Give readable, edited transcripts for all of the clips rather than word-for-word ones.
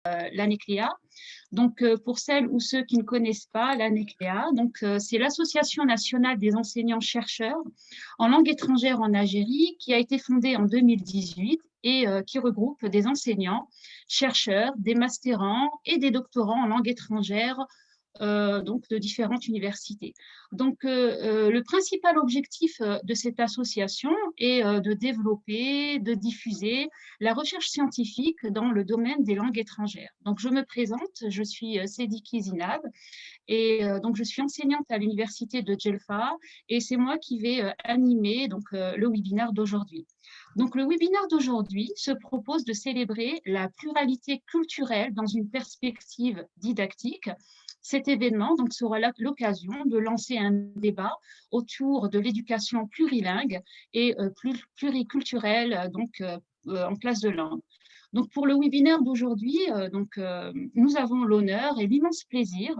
l'ANECLEA. Donc, pour celles ou ceux qui ne connaissent pas l'ANECLEA, c'est l'Association nationale des enseignants-chercheurs en langue étrangère en Algérie, qui a été fondée en 2018 et qui regroupe des enseignants, chercheurs, des mastérants et des doctorants en langue étrangère de différentes universités. Le principal objectif de cette association est de développer, de diffuser la recherche scientifique dans le domaine des langues étrangères. Donc, je me présente, je suis Sediki Zinab et je suis enseignante à l'université de Djelfa et c'est moi qui vais animer le webinaire d'aujourd'hui. Donc, le webinaire d'aujourd'hui se propose de célébrer la pluralité culturelle dans une perspective didactique. Cet événement sera l'occasion de lancer un débat autour de l'éducation plurilingue et pluriculturelle en classe de langue. Donc, pour le webinaire d'aujourd'hui, nous avons l'honneur et l'immense plaisir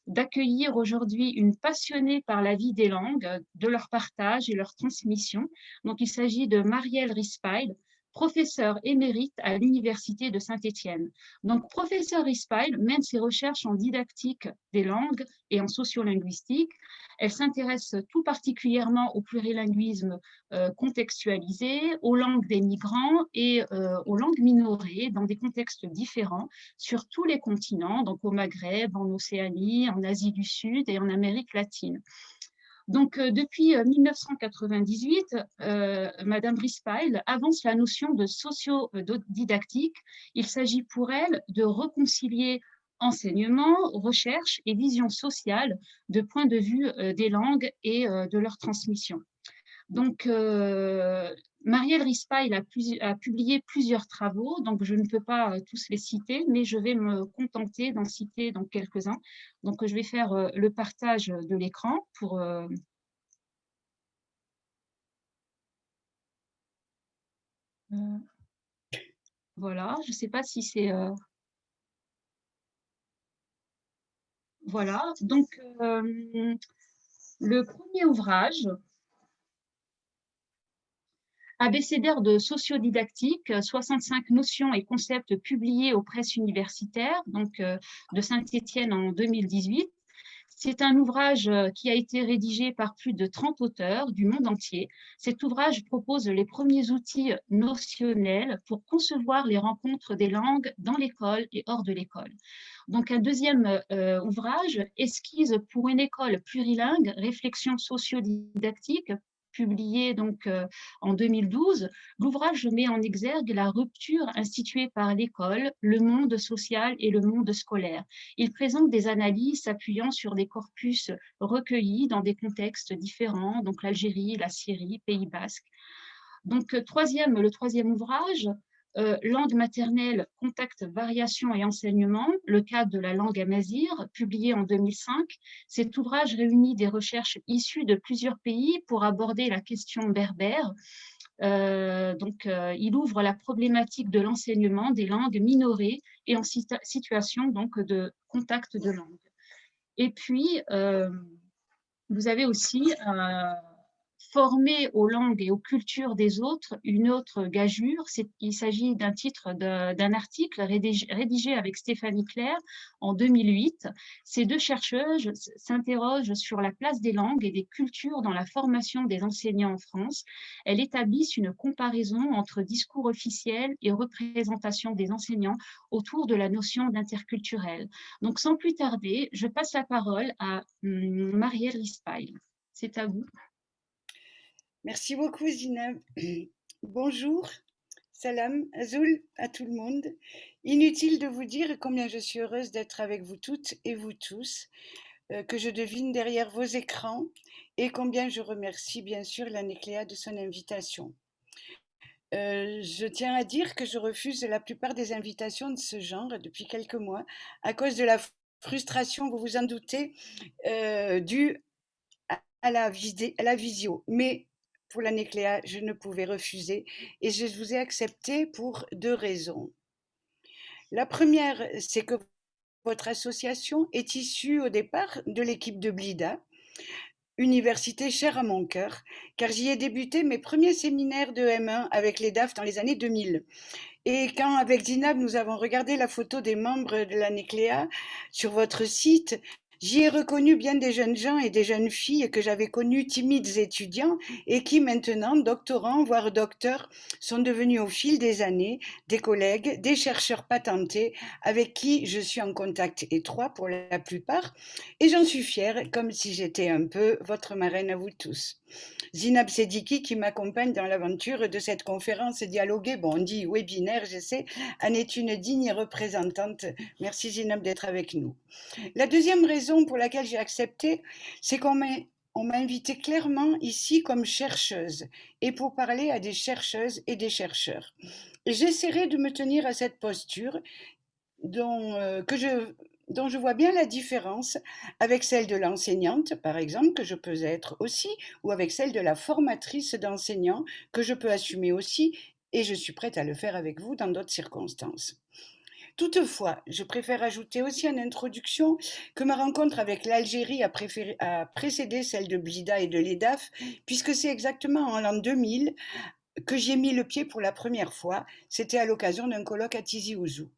d'accueillir aujourd'hui une passionnée par la vie des langues, de leur partage et leur transmission. Donc, il s'agit de Marielle Rispail, professeure émérite à l'Université de Saint-Étienne. Donc, professeure Rispail mène ses recherches en didactique des langues et en sociolinguistique. Elle s'intéresse tout particulièrement au plurilinguisme contextualisé, aux langues des migrants et aux langues minorées dans des contextes différents sur tous les continents, donc au Maghreb, en Océanie, en Asie du Sud et en Amérique latine. Donc, depuis 1998, Madame Rispail avance la notion de socio-didactique. Il s'agit pour elle de réconcilier enseignement, recherche et vision sociale de point de vue des langues et de leur transmission. Donc, Marielle Rispail a publié plusieurs travaux, donc je ne peux pas tous les citer, mais je vais me contenter d'en citer quelques-uns. Donc, je vais faire le partage de l'écran pour... voilà, je ne sais pas si c'est... voilà, donc le premier ouvrage, Abécédaire de sociodidactique, 65 notions et concepts publiés aux presses universitaires, de Saint-Étienne en 2018. C'est un ouvrage qui a été rédigé par plus de 30 auteurs du monde entier. Cet ouvrage propose les premiers outils notionnels pour concevoir les rencontres des langues dans l'école et hors de l'école. Donc, un deuxième ouvrage, Esquisse pour une école plurilingue, réflexion sociodidactique, publié en 2012, l'ouvrage met en exergue la rupture instituée par l'école, le monde social et le monde scolaire. Il présente des analyses s'appuyant sur des corpus recueillis dans des contextes différents, donc l'Algérie, la Syrie, Pays Basque. Donc, le troisième ouvrage, Langue maternelle, contact, variation et enseignement, le cadre de la langue amazigh, publié en 2005. Cet ouvrage réunit des recherches issues de plusieurs pays pour aborder la question berbère. Il ouvre la problématique de l'enseignement des langues minorées et en situation de contact de langue. Et puis, vous avez aussi former aux langues et aux cultures des autres une autre gageure. Il s'agit d'un titre d'un article rédigé avec Stéphanie Claire en 2008. Ces deux chercheuses s'interrogent sur la place des langues et des cultures dans la formation des enseignants en France. Elles établissent une comparaison entre discours officiel et représentation des enseignants autour de la notion d'interculturel. Donc, sans plus tarder, je passe la parole à Marielle Rispail. C'est à vous. Merci beaucoup, Zinab. Bonjour, salam, Azul à tout le monde. Inutile de vous dire combien je suis heureuse d'être avec vous toutes et vous tous, que je devine derrière vos écrans, et combien je remercie bien sûr l'ANECLEA de son invitation. Je tiens à dire que je refuse la plupart des invitations de ce genre depuis quelques mois à cause de la frustration, vous vous en doutez, due à la visio. Mais pour l'ANECLEA, je ne pouvais refuser et je vous ai accepté pour deux raisons. La première, c'est que votre association est issue au départ de l'équipe de Blida, université chère à mon cœur, car j'y ai débuté mes premiers séminaires de M1 avec les DAF dans les années 2000. Et quand, avec Zinab, nous avons regardé la photo des membres de la Nécléa sur votre site, j'y ai reconnu bien des jeunes gens et des jeunes filles que j'avais connus timides étudiants et qui maintenant, doctorants, voire docteurs, sont devenus au fil des années des collègues, des chercheurs patentés avec qui je suis en contact étroit pour la plupart. Et j'en suis fière, comme si j'étais un peu votre marraine à vous tous. Zinab Sediki qui m'accompagne dans l'aventure de cette conférence dialoguée, bon on dit webinaire, je sais, en est une digne représentante. Merci Zinab d'être avec nous. La deuxième raison pour laquelle j'ai accepté, c'est on m'a invité clairement ici comme chercheuse et pour parler à des chercheuses et des chercheurs. Et j'essaierai de me tenir à cette posture dont, dont je vois bien la différence avec celle de l'enseignante, par exemple, que je peux être aussi, ou avec celle de la formatrice d'enseignants, que je peux assumer aussi, et je suis prête à le faire avec vous dans d'autres circonstances. Toutefois, je préfère ajouter aussi en introduction que ma rencontre avec l'Algérie a précédé celle de Blida et de l'EDAF, puisque c'est exactement en l'an 2000 que j'y ai mis le pied pour la première fois. C'était à l'occasion d'un colloque à Tizi Ouzou.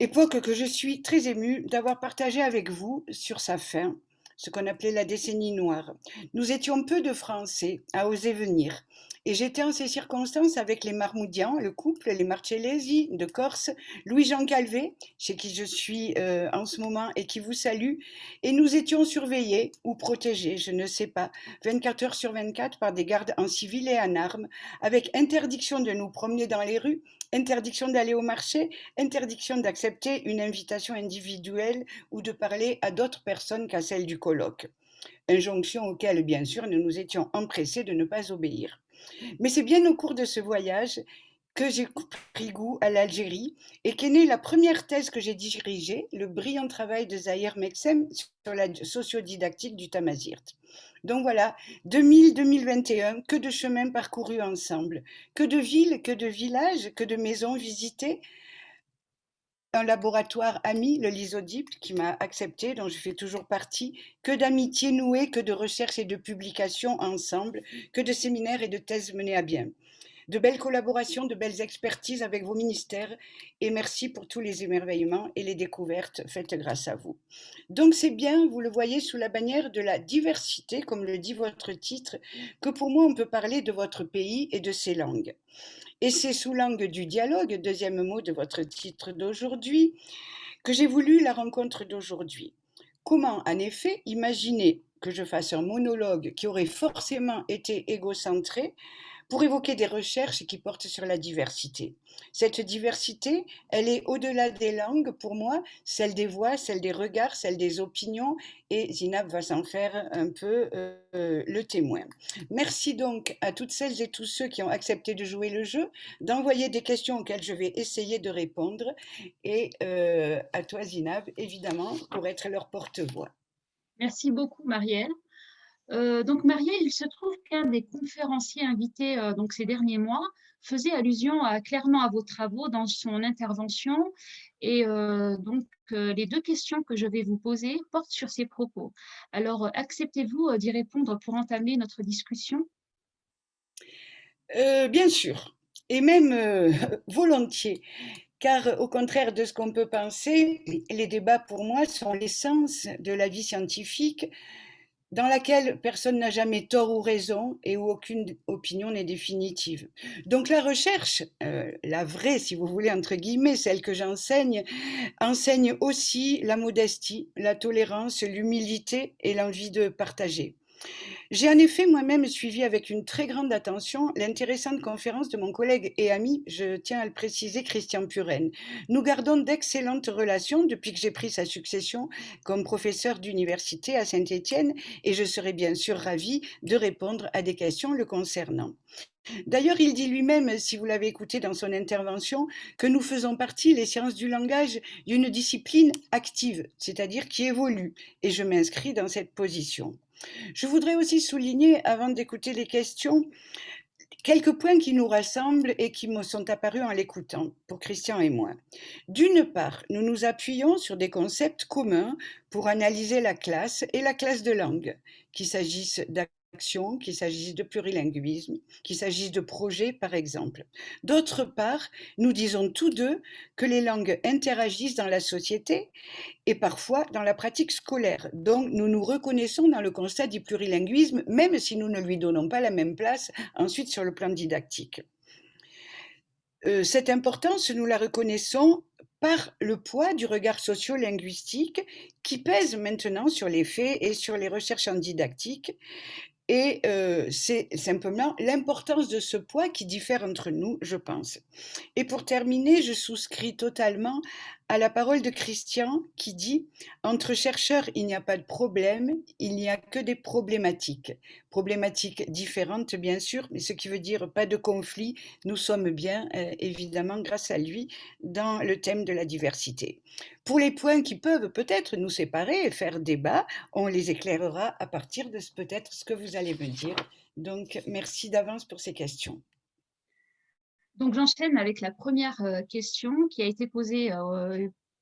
Époque que je suis très émue d'avoir partagé avec vous sur sa fin, ce qu'on appelait la décennie noire. Nous étions peu de Français à oser venir. Et j'étais en ces circonstances avec les Marmoudians, le couple, les Marcellesi de Corse, Louis-Jean Calvé, chez qui je suis en ce moment et qui vous salue. Et nous étions surveillés ou protégés, je ne sais pas, 24 heures sur 24 par des gardes en civil et en armes, avec interdiction de nous promener dans les rues, interdiction d'aller au marché, interdiction d'accepter une invitation individuelle ou de parler à d'autres personnes qu'à celle du colloque. Injonction auxquelles, bien sûr, nous nous étions empressés de ne pas obéir. Mais c'est bien au cours de ce voyage que j'ai pris goût à l'Algérie et qu'est née la première thèse que j'ai dirigée, le brillant travail de Zahir Meksem sur la sociodidactique du Tamazirt. Donc voilà, 2000-2021, que de chemins parcourus ensemble, que de villes, que de villages, que de maisons visitées, un laboratoire ami, le Lysodip, qui m'a accepté, dont je fais toujours partie, que d'amitiés nouées, que de recherches et de publications ensemble, que de séminaires et de thèses menés à bien. De belles collaborations, de belles expertises avec vos ministères et merci pour tous les émerveillements et les découvertes faites grâce à vous. Donc c'est bien, vous le voyez, sous la bannière de la diversité, comme le dit votre titre, que pour moi on peut parler de votre pays et de ses langues. Et c'est sous l'angle du dialogue, deuxième mot de votre titre d'aujourd'hui, que j'ai voulu la rencontre d'aujourd'hui. Comment, en effet, imaginer que je fasse un monologue qui aurait forcément été égocentré pour évoquer des recherches qui portent sur la diversité. Cette diversité, elle est au-delà des langues pour moi, celle des voix, celle des regards, celle des opinions, et Zinab va s'en faire un peu le témoin. Merci donc à toutes celles et tous ceux qui ont accepté de jouer le jeu, d'envoyer des questions auxquelles je vais essayer de répondre, et à toi Zinab, évidemment, pour être leur porte-voix. Merci beaucoup, Marielle. Donc, Marielle, il se trouve qu'un des conférenciers invités donc, ces derniers mois faisait allusion clairement à vos travaux dans son intervention. Et les deux questions que je vais vous poser portent sur ces propos. Alors, acceptez-vous d'y répondre pour entamer notre discussion? Bien sûr, et même volontiers, car au contraire de ce qu'on peut penser, les débats pour moi sont l'essence de la vie scientifique dans laquelle personne n'a jamais tort ou raison et où aucune opinion n'est définitive. Donc la recherche, la vraie si vous voulez entre guillemets, celle que j'enseigne, enseigne aussi la modestie, la tolérance, l'humilité et l'envie de partager. J'ai en effet moi-même suivi avec une très grande attention l'intéressante conférence de mon collègue et ami, je tiens à le préciser, Christian Puren. Nous gardons d'excellentes relations depuis que j'ai pris sa succession comme professeur d'université à Saint-Étienne et je serai bien sûr ravie de répondre à des questions le concernant. D'ailleurs, il dit lui-même, si vous l'avez écouté dans son intervention, que nous faisons partie, les sciences du langage, d'une discipline active, c'est-à-dire qui évolue, et je m'inscris dans cette position. Je voudrais aussi souligner, avant d'écouter les questions, quelques points qui nous rassemblent et qui me sont apparus en l'écoutant, pour Christian et moi. D'une part, nous nous appuyons sur des concepts communs pour analyser la classe et la classe de langue, qu'il s'agisse action, qu'il s'agisse de plurilinguisme, qu'il s'agisse de projets, par exemple. D'autre part, nous disons tous deux que les langues interagissent dans la société et parfois dans la pratique scolaire. Donc, nous nous reconnaissons dans le constat du plurilinguisme, même si nous ne lui donnons pas la même place ensuite sur le plan didactique. Cette importance, nous la reconnaissons par le poids du regard sociolinguistique qui pèse maintenant sur les faits et sur les recherches en didactique. Et c'est simplement l'importance de ce poids qui diffère entre nous, je pense. Et pour terminer, je souscris totalement à la parole de Christian qui dit « Entre chercheurs, il n'y a pas de problème, il n'y a que des problématiques. » Problématiques différentes, bien sûr, mais ce qui veut dire pas de conflit. Nous sommes bien, évidemment, grâce à lui, dans le thème de la diversité. Pour les points qui peuvent peut-être nous séparer et faire débat, on les éclairera à partir de peut-être ce que vous allez me dire. Donc, merci d'avance pour ces questions. Donc, j'enchaîne avec la première question qui a été posée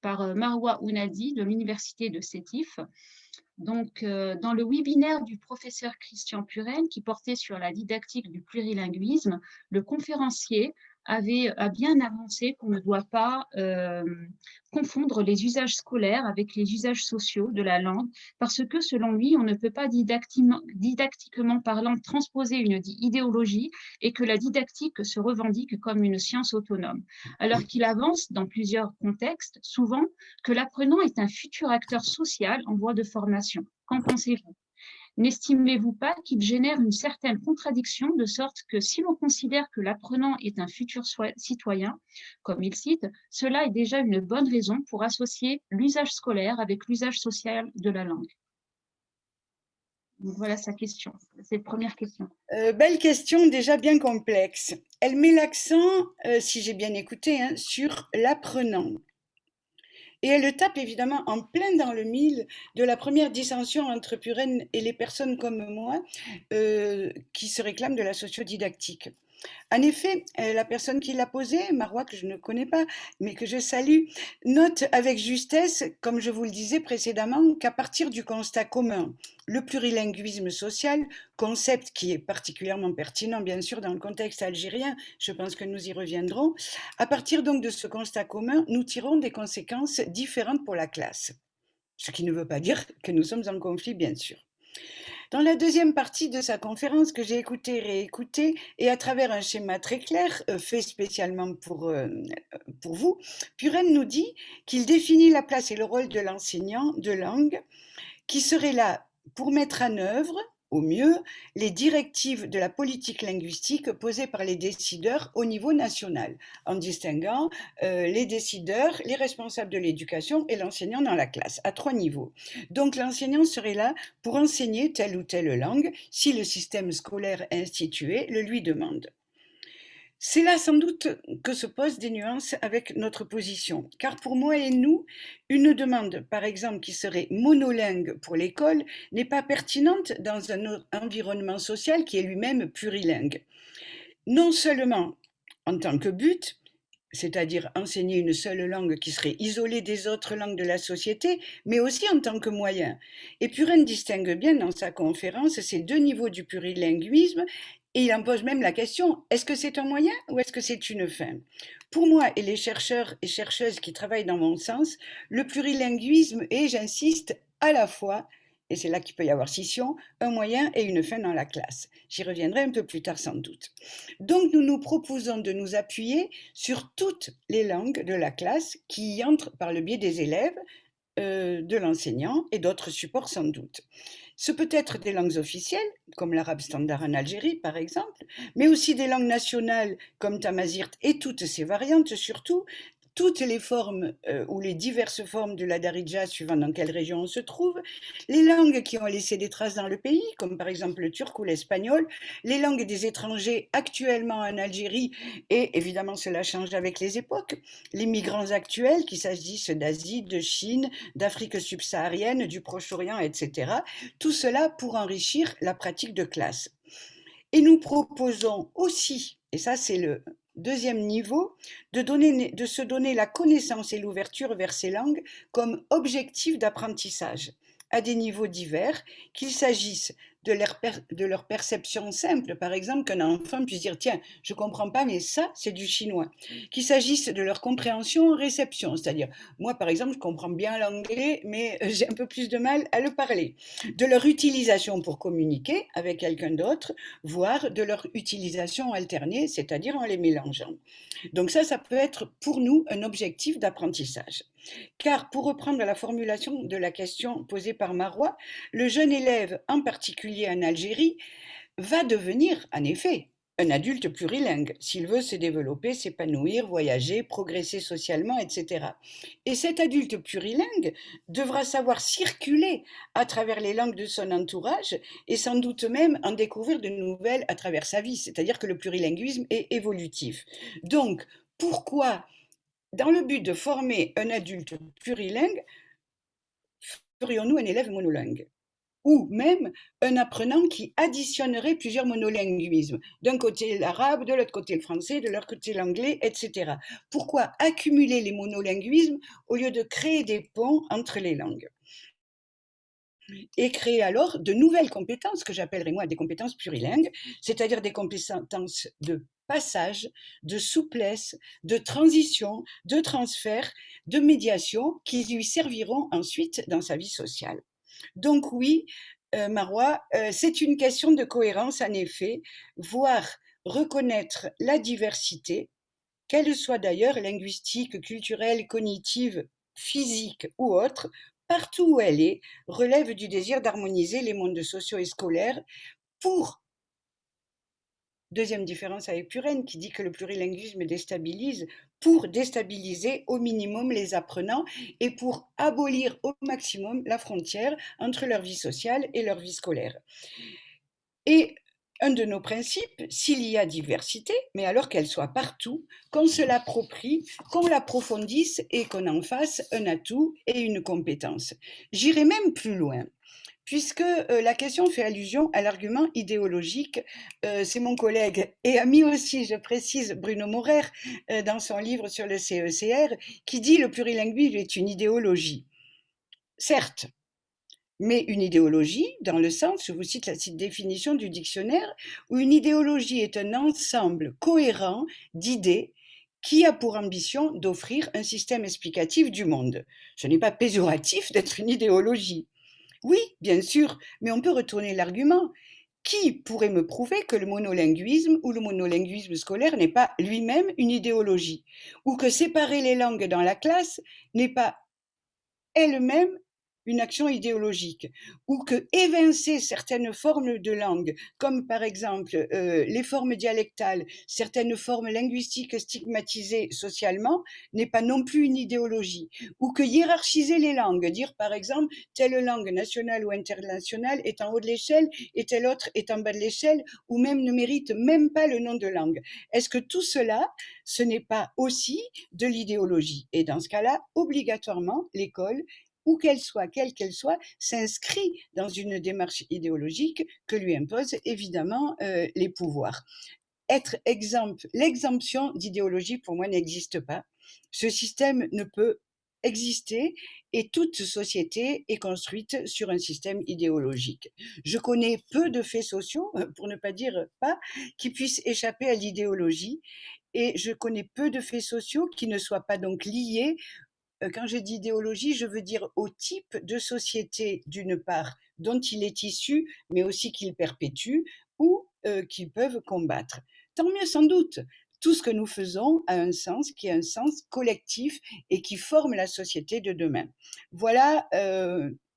par Marwa Ounadi de l'Université de Sétif. Donc, dans le webinaire du professeur Christian Purel qui portait sur la didactique du plurilinguisme, le conférencier a bien avancé qu'on ne doit pas confondre les usages scolaires avec les usages sociaux de la langue, parce que selon lui, on ne peut pas didactiquement parlant transposer une idéologie et que la didactique se revendique comme une science autonome. Alors qu'il avance dans plusieurs contextes, souvent, que l'apprenant est un futur acteur social en voie de formation. Qu'en pensez-vous ? N'estimez-vous pas qu'il génère une certaine contradiction de sorte que si l'on considère que l'apprenant est un futur citoyen, comme il cite, cela est déjà une bonne raison pour associer l'usage scolaire avec l'usage social de la langue. Donc voilà sa question, cette première question. Belle question, déjà bien complexe. Elle met l'accent, si j'ai bien écouté, hein, sur l'apprenant. Et elle le tape évidemment en plein dans le mille de la première dissension entre Puren et les personnes comme moi qui se réclament de la sociodidactique. En effet, la personne qui l'a posée, Marois, que je ne connais pas, mais que je salue, note avec justesse, comme je vous le disais précédemment, qu'à partir du constat commun, le plurilinguisme social, concept qui est particulièrement pertinent, bien sûr, dans le contexte algérien, je pense que nous y reviendrons, à partir donc de ce constat commun, nous tirons des conséquences différentes pour la classe. Ce qui ne veut pas dire que nous sommes en conflit, bien sûr. Dans la deuxième partie de sa conférence que j'ai écoutée, réécoutée, et à travers un schéma très clair, fait spécialement pour vous, Puren nous dit qu'il définit la place et le rôle de l'enseignant de langue qui serait là pour mettre en œuvre, au mieux, les directives de la politique linguistique posées par les décideurs au niveau national, en distinguant les décideurs, les responsables de l'éducation et l'enseignant dans la classe, à 3 niveaux. Donc l'enseignant serait là pour enseigner telle ou telle langue si le système scolaire institué le lui demande. C'est là sans doute que se posent des nuances avec notre position, car pour moi et nous, une demande, par exemple, qui serait monolingue pour l'école n'est pas pertinente dans un environnement social qui est lui-même plurilingue. Non seulement en tant que but, c'est-à-dire enseigner une seule langue qui serait isolée des autres langues de la société, mais aussi en tant que moyen. Et Puren distingue bien dans sa conférence ces deux niveaux du plurilinguisme, et il en pose même la question, est-ce que c'est un moyen ou est-ce que c'est une fin ? Pour moi et les chercheurs et chercheuses qui travaillent dans mon sens, le plurilinguisme est, j'insiste, à la fois, et c'est là qu'il peut y avoir scission, un moyen et une fin dans la classe. J'y reviendrai un peu plus tard sans doute. Donc nous nous proposons de nous appuyer sur toutes les langues de la classe qui y entrent par le biais des élèves, de l'enseignant et d'autres supports sans doute. Ce peut être des langues officielles, comme l'arabe standard en Algérie par exemple, mais aussi des langues nationales comme tamazirt et toutes ses variantes surtout, toutes les formes ou les diverses formes de la darija suivant dans quelle région on se trouve, les langues qui ont laissé des traces dans le pays, comme par exemple le turc ou l'espagnol, les langues des étrangers actuellement en Algérie, et évidemment cela change avec les époques, les migrants actuels, qu'il s'agisse d'Asie, de Chine, d'Afrique subsaharienne, du Proche-Orient, etc. Tout cela pour enrichir la pratique de classe. Et nous proposons aussi, et ça c'est le deuxième niveau, de se donner la connaissance et l'ouverture vers ces langues comme objectif d'apprentissage à des niveaux divers, qu'il s'agisse de leur perception simple. Par exemple, qu'un enfant puisse dire, tiens, je ne comprends pas, mais ça, c'est du chinois. Qu'il s'agisse de leur compréhension en réception, c'est-à-dire, moi, par exemple, je comprends bien l'anglais, mais j'ai un peu plus de mal à le parler. De leur utilisation pour communiquer avec quelqu'un d'autre, voire de leur utilisation alternée, c'est-à-dire en les mélangeant. Donc ça peut être pour nous un objectif d'apprentissage. Car pour reprendre la formulation de la question posée par Marois, le jeune élève, en particulier en Algérie, va devenir, en effet, un adulte plurilingue, s'il veut se développer, s'épanouir, voyager, progresser socialement, etc. Et cet adulte plurilingue devra savoir circuler à travers les langues de son entourage et sans doute même en découvrir de nouvelles à travers sa vie, c'est-à-dire que le plurilinguisme est évolutif. Donc, pourquoi, dans le but de former un adulte plurilingue, ferions-nous un élève monolingue? Ou même un apprenant qui additionnerait plusieurs monolinguismes. D'un côté l'arabe, de l'autre côté le français, de l'autre côté l'anglais, etc. Pourquoi accumuler les monolinguismes au lieu de créer des ponts entre les langues? Et créer alors de nouvelles compétences que j'appellerais moi des compétences plurilingues, c'est-à-dire des compétences de passage, de souplesse, de transition, de transfert, de médiation qui lui serviront ensuite dans sa vie sociale. Donc oui, Marois, c'est une question de cohérence en effet, voire reconnaître la diversité, qu'elle soit d'ailleurs linguistique, culturelle, cognitive, physique ou autre, partout où elle est, relève du désir d'harmoniser les mondes sociaux et scolaires pour, deuxième différence avec Puren, qui dit que le plurilinguisme déstabilise, pour déstabiliser au minimum les apprenants et pour abolir au maximum la frontière entre leur vie sociale et leur vie scolaire. Et un de nos principes, s'il y a diversité, mais alors qu'elle soit partout, qu'on se l'approprie, qu'on l'approfondisse et qu'on en fasse un atout et une compétence. J'irai même plus loin. Puisque la question fait allusion à l'argument idéologique, c'est mon collègue et ami aussi, je précise, Bruno Maurer, dans son livre sur le CECR, qui dit le plurilinguisme est une idéologie. Certes, mais une idéologie, dans le sens, je vous cite la définition du dictionnaire, où une idéologie est un ensemble cohérent d'idées qui a pour ambition d'offrir un système explicatif du monde. Ce n'est pas péjoratif d'être une idéologie. Oui, bien sûr, mais on peut retourner l'argument. Qui pourrait me prouver que le monolinguisme ou le monolinguisme scolaire n'est pas lui-même une idéologie, ou que séparer les langues dans la classe n'est pas elle-même une action idéologique, ou que évincer certaines formes de langue, comme par exemple les formes dialectales, certaines formes linguistiques stigmatisées socialement, n'est pas non plus une idéologie, ou que hiérarchiser les langues, dire par exemple telle langue nationale ou internationale est en haut de l'échelle et telle autre est en bas de l'échelle, ou même ne mérite même pas le nom de langue. Est-ce que tout cela, ce n'est pas aussi de l'idéologie? Et dans ce cas-là, obligatoirement, l'école, où qu'elle soit, quelle qu'elle soit, s'inscrit dans une démarche idéologique que lui imposent évidemment les pouvoirs. Être exemple, l'exemption d'idéologie pour moi n'existe pas. Ce système ne peut exister et toute société est construite sur un système idéologique. Je connais peu de faits sociaux, pour ne pas dire pas, qui puissent échapper à l'idéologie et je connais peu de faits sociaux qui ne soient pas donc liés. Quand je dis idéologie, je veux dire au type de société, d'une part, dont il est issu, mais aussi qu'il perpétue, ou qu'ils peuvent combattre. Tant mieux sans doute. Tout ce que nous faisons a un sens qui est un sens collectif et qui forme la société de demain. Voilà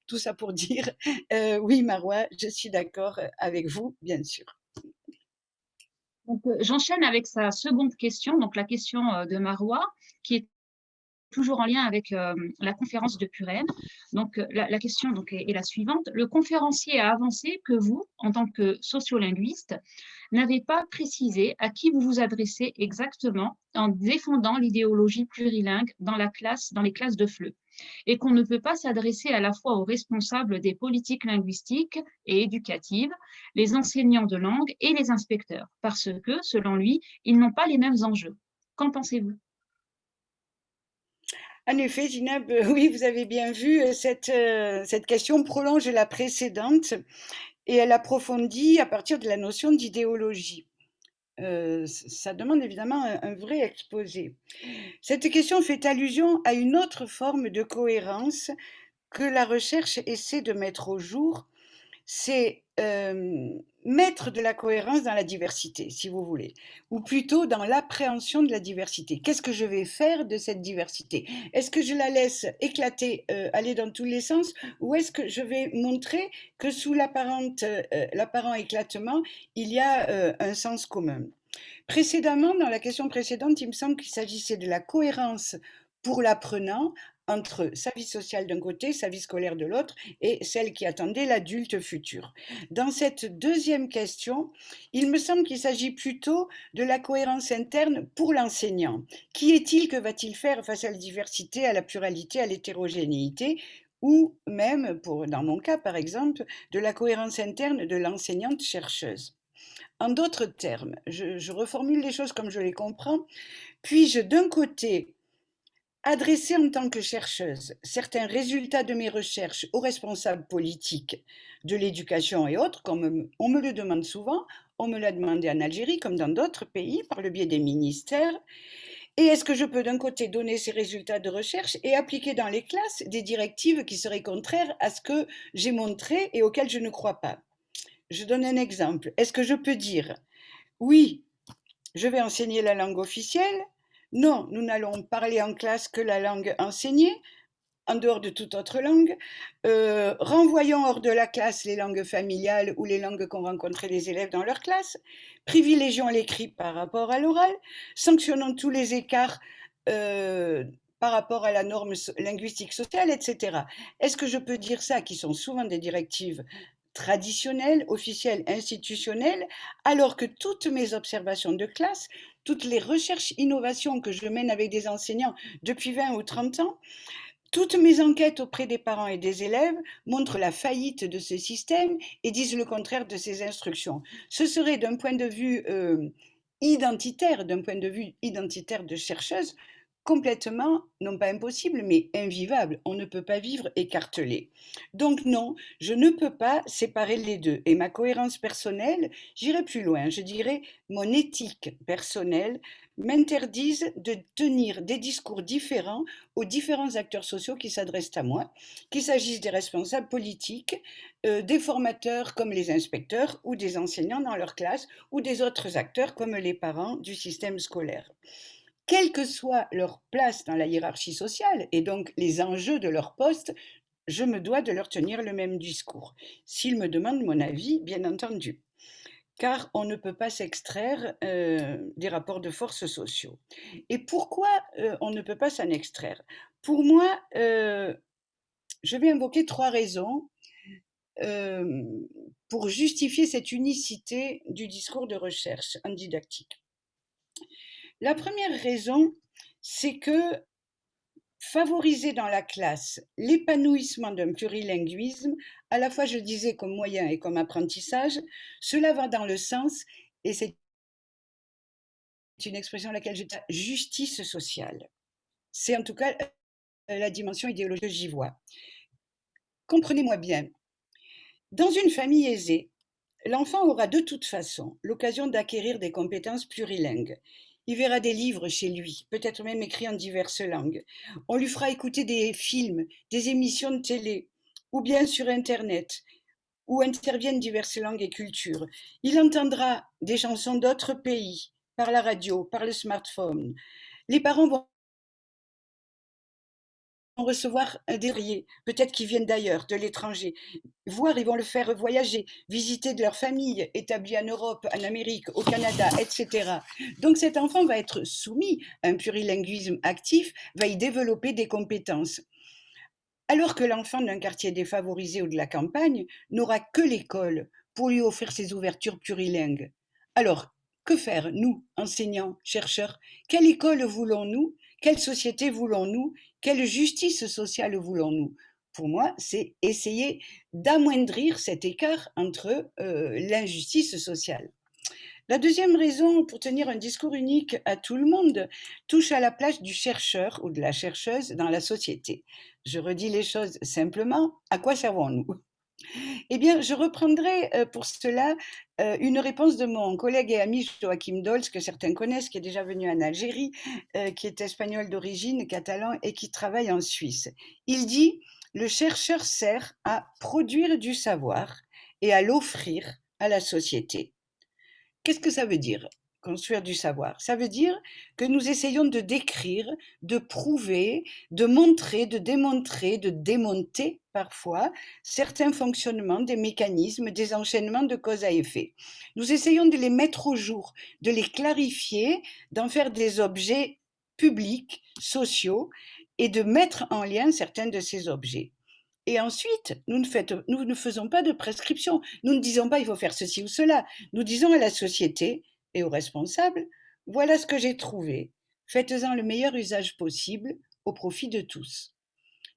tout ça pour dire, oui Marois, je suis d'accord avec vous, bien sûr. Donc, j'enchaîne avec sa seconde question, donc la question de Marois, qui est toujours en lien avec la conférence de Puren. Donc, la question donc, est la suivante. Le conférencier a avancé que vous, en tant que sociolinguiste, n'avez pas précisé à qui vous vous adressez exactement en défendant l'idéologie plurilingue dans les classes de FLE, et qu'on ne peut pas s'adresser à la fois aux responsables des politiques linguistiques et éducatives, les enseignants de langue et les inspecteurs, parce que, selon lui, ils n'ont pas les mêmes enjeux. Qu'en pensez-vous? En effet, Zineb, oui, vous avez bien vu, cette question prolonge la précédente et elle approfondit à partir de la notion d'idéologie. Ça demande évidemment un vrai exposé. Cette question fait allusion à une autre forme de cohérence que la recherche essaie de mettre au jour, c'est mettre de la cohérence dans la diversité, si vous voulez, ou plutôt dans l'appréhension de la diversité. Qu'est-ce que je vais faire de cette diversité? Est-ce que je la laisse éclater, aller dans tous les sens, ou est-ce que je vais montrer que sous l'apparent éclatement, il y a un sens commun? Précédemment, dans la question précédente, il me semble qu'il s'agissait de la cohérence pour l'apprenant entre sa vie sociale d'un côté, sa vie scolaire de l'autre, et celle qui attendait l'adulte futur. Dans cette deuxième question, il me semble qu'il s'agit plutôt de la cohérence interne pour l'enseignant. Qui est-il, que va-t-il faire face à la diversité, à la pluralité, à l'hétérogénéité, ou même, dans mon cas par exemple, de la cohérence interne de l'enseignante-chercheuse. En d'autres termes, je reformule les choses comme je les comprends. Puis-je, d'un côté, adresser en tant que chercheuse certains résultats de mes recherches aux responsables politiques de l'éducation et autres, comme on me le demande souvent, on me l'a demandé en Algérie comme dans d'autres pays par le biais des ministères. Et est-ce que je peux d'un côté donner ces résultats de recherche et appliquer dans les classes des directives qui seraient contraires à ce que j'ai montré et auxquelles je ne crois pas? Je donne un exemple. Est-ce que je peux dire, oui, je vais enseigner la langue officielle? Non, nous n'allons parler en classe que la langue enseignée, en dehors de toute autre langue. Renvoyons hors de la classe les langues familiales ou les langues qu'ont rencontrées les élèves dans leur classe. Privilégions l'écrit par rapport à l'oral. Sanctionnons tous les écarts par rapport à la norme linguistique sociale, etc. Est-ce que je peux dire ça, qui sont souvent des directives traditionnelles, officielles, institutionnelles, alors que toutes mes observations de classe, toutes les recherches, innovations que je mène avec des enseignants depuis 20 ou 30 ans, toutes mes enquêtes auprès des parents et des élèves montrent la faillite de ce système et disent le contraire de ces instructions. Ce serait d'un point de vue identitaire, d'un point de vue identitaire de chercheuse, complètement, non pas impossible, mais invivable. On ne peut pas vivre écartelé. Donc non, je ne peux pas séparer les deux. Et ma cohérence personnelle, j'irai plus loin, je dirais mon éthique personnelle m'interdisent de tenir des discours différents aux différents acteurs sociaux qui s'adressent à moi, qu'il s'agisse des responsables politiques, des formateurs comme les inspecteurs ou des enseignants dans leur classe ou des autres acteurs comme les parents du système scolaire. Quelle que soit leur place dans la hiérarchie sociale et donc les enjeux de leur poste, je me dois de leur tenir le même discours. S'ils me demandent mon avis, bien entendu, car on ne peut pas s'extraire des rapports de force sociaux. Et pourquoi on ne peut pas s'en extraire? Pour moi, je vais invoquer 3 raisons pour justifier cette unicité du discours de recherche en didactique. La première raison, c'est que favoriser dans la classe l'épanouissement d'un plurilinguisme, à la fois, je le disais, comme moyen et comme apprentissage, cela va dans le sens, et c'est une expression à laquelle je dis justice sociale. C'est en tout cas la dimension idéologique que j'y vois. Comprenez-moi bien, dans une famille aisée, l'enfant aura de toute façon l'occasion d'acquérir des compétences plurilingues. Il verra des livres chez lui, peut-être même écrits en diverses langues. On lui fera écouter des films, des émissions de télé, ou bien sur Internet, où interviennent diverses langues et cultures. Il entendra des chansons d'autres pays, par la radio, par le smartphone. Les parents vont recevoir des courriers, peut-être qu'ils viennent d'ailleurs, de l'étranger, voire ils vont le faire voyager, visiter de leur famille établie en Europe, en Amérique, au Canada, etc. Donc cet enfant va être soumis à un plurilinguisme actif, va y développer des compétences. Alors que l'enfant d'un quartier défavorisé ou de la campagne n'aura que l'école pour lui offrir ses ouvertures plurilingues. Alors, que faire, nous, enseignants, chercheurs? Quelle école voulons-nous? Quelle société voulons-nous? Quelle justice sociale voulons-nous? Pour moi, c'est essayer d'amoindrir cet écart entre l'injustice sociale. La deuxième raison pour tenir un discours unique à tout le monde touche à la place du chercheur ou de la chercheuse dans la société. Je redis les choses simplement, à quoi servons-nous? Eh bien, je reprendrai pour cela une réponse de mon collègue et ami Joachim Dolz, que certains connaissent, qui est déjà venu en Algérie, qui est espagnol d'origine, catalan, et qui travaille en Suisse. Il dit, le chercheur sert à produire du savoir et à l'offrir à la société. Qu'est-ce que ça veut dire, construire du savoir? Ça veut dire que nous essayons de décrire, de prouver, de montrer, de démontrer, de démonter parfois certains fonctionnements des mécanismes, des enchaînements de cause à effet. Nous essayons de les mettre au jour, de les clarifier, d'en faire des objets publics, sociaux, et de mettre en lien certains de ces objets. Et ensuite, nous ne faisons pas de prescription. Nous ne disons pas il faut faire ceci ou cela. Nous disons à la société et aux responsables, voilà ce que j'ai trouvé. Faites-en le meilleur usage possible au profit de tous.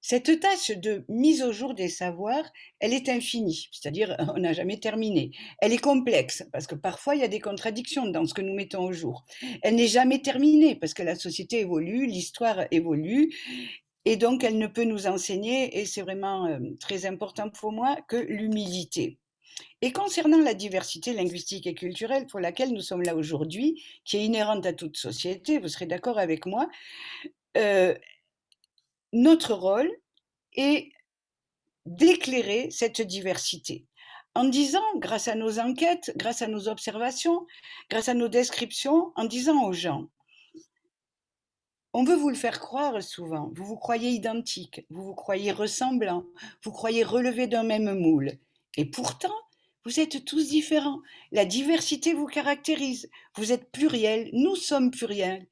Cette tâche de mise au jour des savoirs, elle est infinie, c'est-à-dire on n'a jamais terminé. Elle est complexe parce que parfois il y a des contradictions dans ce que nous mettons au jour. Elle n'est jamais terminée parce que la société évolue, l'histoire évolue, et donc, elle ne peut nous enseigner, et c'est vraiment très important pour moi, que l'humilité. Et concernant la diversité linguistique et culturelle pour laquelle nous sommes là aujourd'hui, qui est inhérente à toute société, vous serez d'accord avec moi, euh, notre rôle est d'éclairer cette diversité. En disant, grâce à nos enquêtes, grâce à nos observations, grâce à nos descriptions, en disant aux gens, on veut vous le faire croire souvent. Vous vous croyez identique, vous vous croyez ressemblant, vous croyez relever d'un même moule. Et pourtant, vous êtes tous différents. La diversité vous caractérise. Vous êtes pluriels, nous sommes pluriels.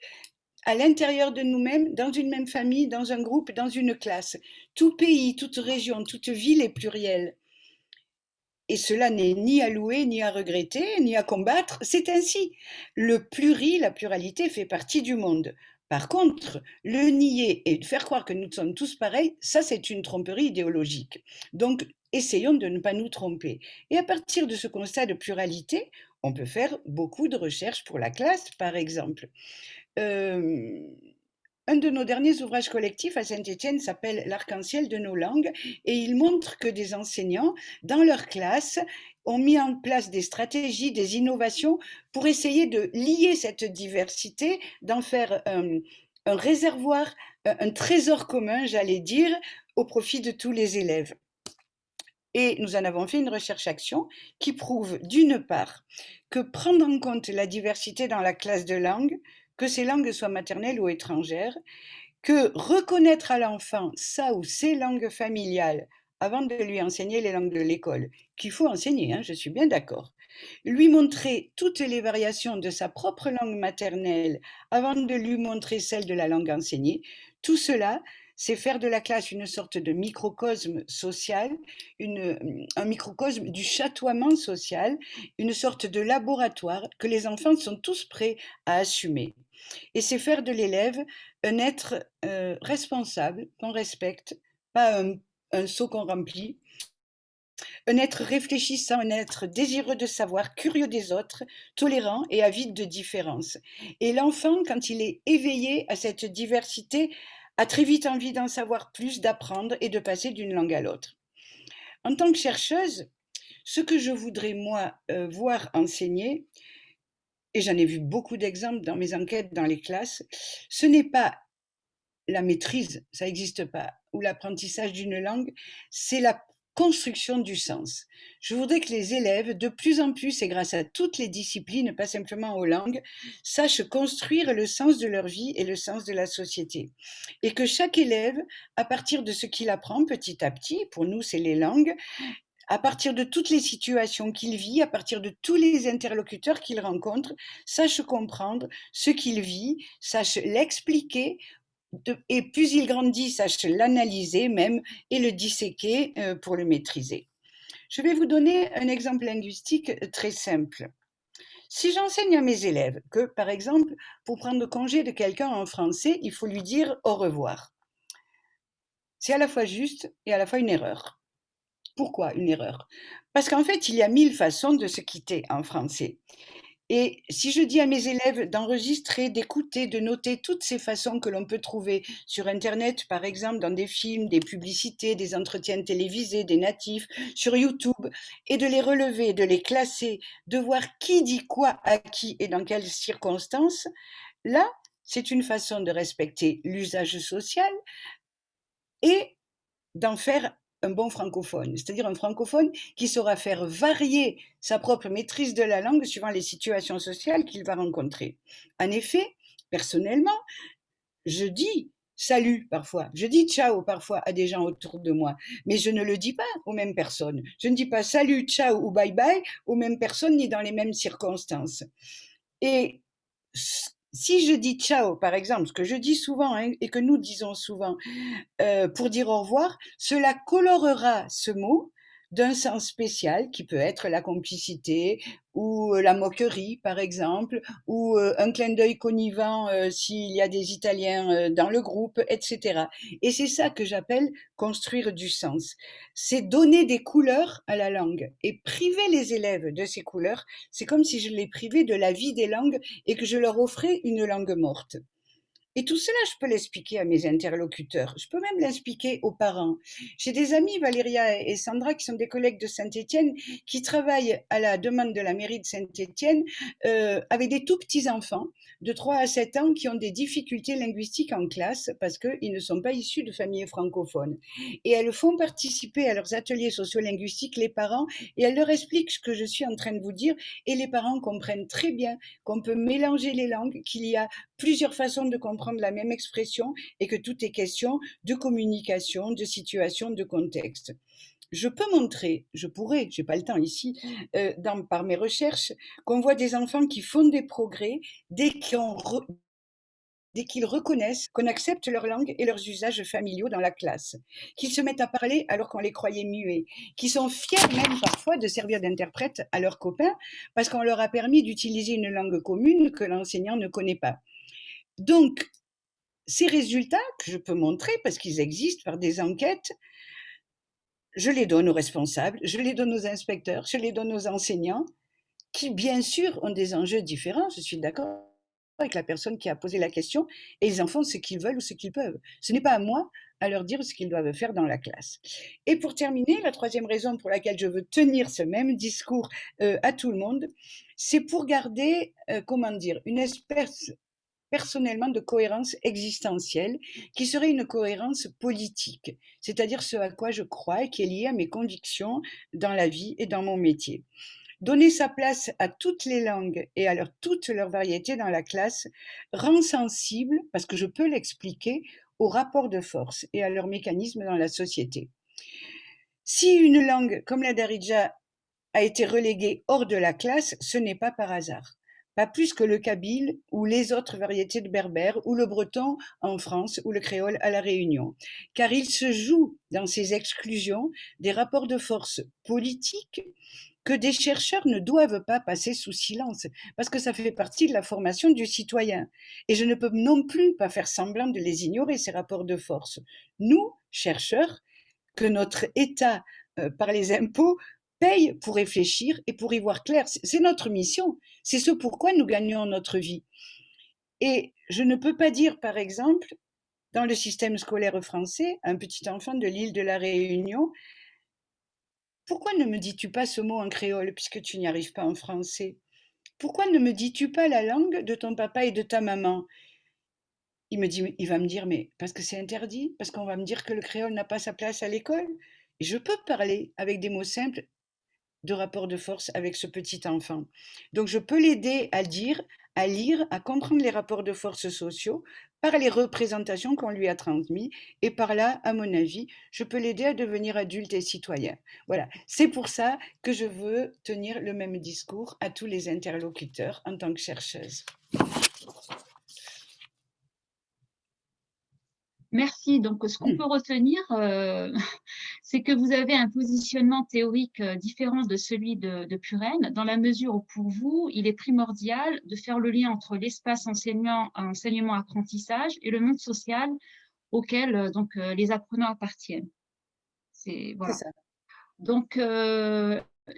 À l'intérieur de nous-mêmes, dans une même famille, dans un groupe, dans une classe. Tout pays, toute région, toute ville est plurielle. Et cela n'est ni à louer, ni à regretter, ni à combattre. C'est ainsi. La pluralité fait partie du monde. Par contre, le nier et faire croire que nous sommes tous pareils, ça c'est une tromperie idéologique. Donc, essayons de ne pas nous tromper. Et à partir de ce constat de pluralité, on peut faire beaucoup de recherches pour la classe, par exemple. Un de nos derniers ouvrages collectifs à Saint-Étienne s'appelle L'arc-en-ciel de nos langues et il montre que des enseignants, dans leur classe, ont mis en place des stratégies, des innovations pour essayer de lier cette diversité, d'en faire un réservoir, un trésor commun, j'allais dire, au profit de tous les élèves. Et nous en avons fait une recherche-action qui prouve, d'une part, que prendre en compte la diversité dans la classe de langue, que ces langues soient maternelles ou étrangères, que reconnaître à l'enfant sa ou ses langues familiales avant de lui enseigner les langues de l'école, qu'il faut enseigner, hein, je suis bien d'accord, lui montrer toutes les variations de sa propre langue maternelle avant de lui montrer celle de la langue enseignée, tout cela, c'est faire de la classe une sorte de microcosme social, un microcosme du chatoiement social, une sorte de laboratoire que les enfants sont tous prêts à assumer. Et c'est faire de l'élève un être responsable, qu'on respecte, pas un seau qu'on remplit, un être réfléchissant, un être désireux de savoir, curieux des autres, tolérant et avide de différence. Et l'enfant, quand il est éveillé à cette diversité, a très vite envie d'en savoir plus, d'apprendre et de passer d'une langue à l'autre. En tant que chercheuse, ce que je voudrais, moi, voir enseigner, et j'en ai vu beaucoup d'exemples dans mes enquêtes dans les classes, ce n'est pas la maîtrise, ça n'existe pas, ou l'apprentissage d'une langue, c'est la construction du sens. Je voudrais que les élèves, de plus en plus, et grâce à toutes les disciplines, pas simplement aux langues, sachent construire le sens de leur vie et le sens de la société. Et que chaque élève, à partir de ce qu'il apprend petit à petit, pour nous c'est les langues, à partir de toutes les situations qu'il vit, à partir de tous les interlocuteurs qu'il rencontre, sache comprendre ce qu'il vit, sache l'expliquer, et plus il grandit, sache l'analyser même et le disséquer pour le maîtriser. Je vais vous donner un exemple linguistique très simple. Si j'enseigne à mes élèves que, par exemple, pour prendre congé de quelqu'un en français, il faut lui dire au revoir, c'est à la fois juste et à la fois une erreur. Pourquoi une erreur? Parce qu'en fait, il y a 1000 façons de se quitter en français. Et si je dis à mes élèves d'enregistrer, d'écouter, de noter toutes ces façons que l'on peut trouver sur Internet, par exemple, dans des films, des publicités, des entretiens télévisés, des natifs, sur YouTube, et de les relever, de les classer, de voir qui dit quoi à qui et dans quelles circonstances, là, c'est une façon de respecter l'usage social et d'en faire un bon francophone, c'est-à-dire un francophone qui saura faire varier sa propre maîtrise de la langue suivant les situations sociales qu'il va rencontrer. En effet, personnellement, je dis salut parfois, je dis ciao parfois à des gens autour de moi, mais je ne le dis pas aux mêmes personnes. Je ne dis pas salut, ciao ou bye bye aux mêmes personnes ni dans les mêmes circonstances. Et si je dis ciao, par exemple, ce que je dis souvent hein, et que nous disons souvent, pour dire au revoir, cela colorera ce mot d'un sens spécial qui peut être la complicité ou la moquerie, par exemple, ou un clin d'œil connivant s'il y a des Italiens dans le groupe, etc. Et c'est ça que j'appelle construire du sens. C'est donner des couleurs à la langue. Et priver les élèves de ces couleurs, c'est comme si je les privais de la vie des langues et que je leur offrais une langue morte. Et tout cela, je peux l'expliquer à mes interlocuteurs. Je peux même l'expliquer aux parents. J'ai des amis, Valéria et Sandra, qui sont des collègues de Saint-Étienne, qui travaillent à la demande de la mairie de Saint-Étienne avec des tout petits enfants de 3 à 7 ans qui ont des difficultés linguistiques en classe parce qu'ils ne sont pas issus de familles francophones. Et elles font participer à leurs ateliers sociolinguistiques les parents et elles leur expliquent ce que je suis en train de vous dire et les parents comprennent très bien qu'on peut mélanger les langues, qu'il y a plusieurs façons de comprendre la même expression et que tout est question de communication, de situation, de contexte. Je peux montrer, je pourrais, j'ai pas le temps ici, par mes recherches, qu'on voit des enfants qui font des progrès dès qu'ils reconnaissent qu'on accepte leur langue et leurs usages familiaux dans la classe, qu'ils se mettent à parler alors qu'on les croyait muets, qu'ils sont fiers même parfois de servir d'interprète à leurs copains parce qu'on leur a permis d'utiliser une langue commune que l'enseignant ne connaît pas. Donc, ces résultats que je peux montrer, parce qu'ils existent par des enquêtes, je les donne aux responsables, je les donne aux inspecteurs, je les donne aux enseignants, qui bien sûr ont des enjeux différents, je suis d'accord avec la personne qui a posé la question, et ils en font ce qu'ils veulent ou ce qu'ils peuvent. Ce n'est pas à moi à leur dire ce qu'ils doivent faire dans la classe. Et pour terminer, la troisième raison pour laquelle je veux tenir ce même discours à tout le monde, c'est pour garder, comment dire, une espèce personnellement de cohérence existentielle, qui serait une cohérence politique, c'est-à-dire ce à quoi je crois et qui est lié à mes convictions dans la vie et dans mon métier. Donner sa place à toutes les langues et à toutes leurs variétés dans la classe rend sensible, parce que je peux l'expliquer, aux rapports de force et à leurs mécanismes dans la société. Si une langue comme la darija a été reléguée hors de la classe, ce n'est pas par hasard. Pas plus que le kabyle ou les autres variétés de berbère ou le breton en France ou le créole à la Réunion. Car il se joue dans ces exclusions des rapports de force politiques que des chercheurs ne doivent pas passer sous silence, parce que ça fait partie de la formation du citoyen. Et je ne peux non plus pas faire semblant de les ignorer, ces rapports de force. Nous, chercheurs, que notre État, par les impôts, paye pour réfléchir et pour y voir clair. C'est notre mission. C'est ce pourquoi nous gagnons notre vie. Et je ne peux pas dire, par exemple, dans le système scolaire français, un petit enfant de l'île de la Réunion, pourquoi ne me dis-tu pas ce mot en créole puisque tu n'y arrives pas en français? Pourquoi ne me dis-tu pas la langue de ton papa et de ta maman? Il va me dire, mais parce que c'est interdit, parce qu'on va me dire que le créole n'a pas sa place à l'école. Et je peux parler avec des mots simples de rapport de force avec ce petit enfant. Donc je peux l'aider à dire, à lire, à comprendre les rapports de force sociaux par les représentations qu'on lui a transmises et par là, à mon avis, je peux l'aider à devenir adulte et citoyen. Voilà, c'est pour ça que je veux tenir le même discours à tous les interlocuteurs en tant que chercheuse. Merci. Donc, ce qu'on peut retenir, c'est que vous avez un positionnement théorique différent de celui de Puren, dans la mesure où pour vous, il est primordial de faire le lien entre l'espace enseignement-apprentissage et le monde social auquel les apprenants appartiennent. C'est Voilà. ça. Donc,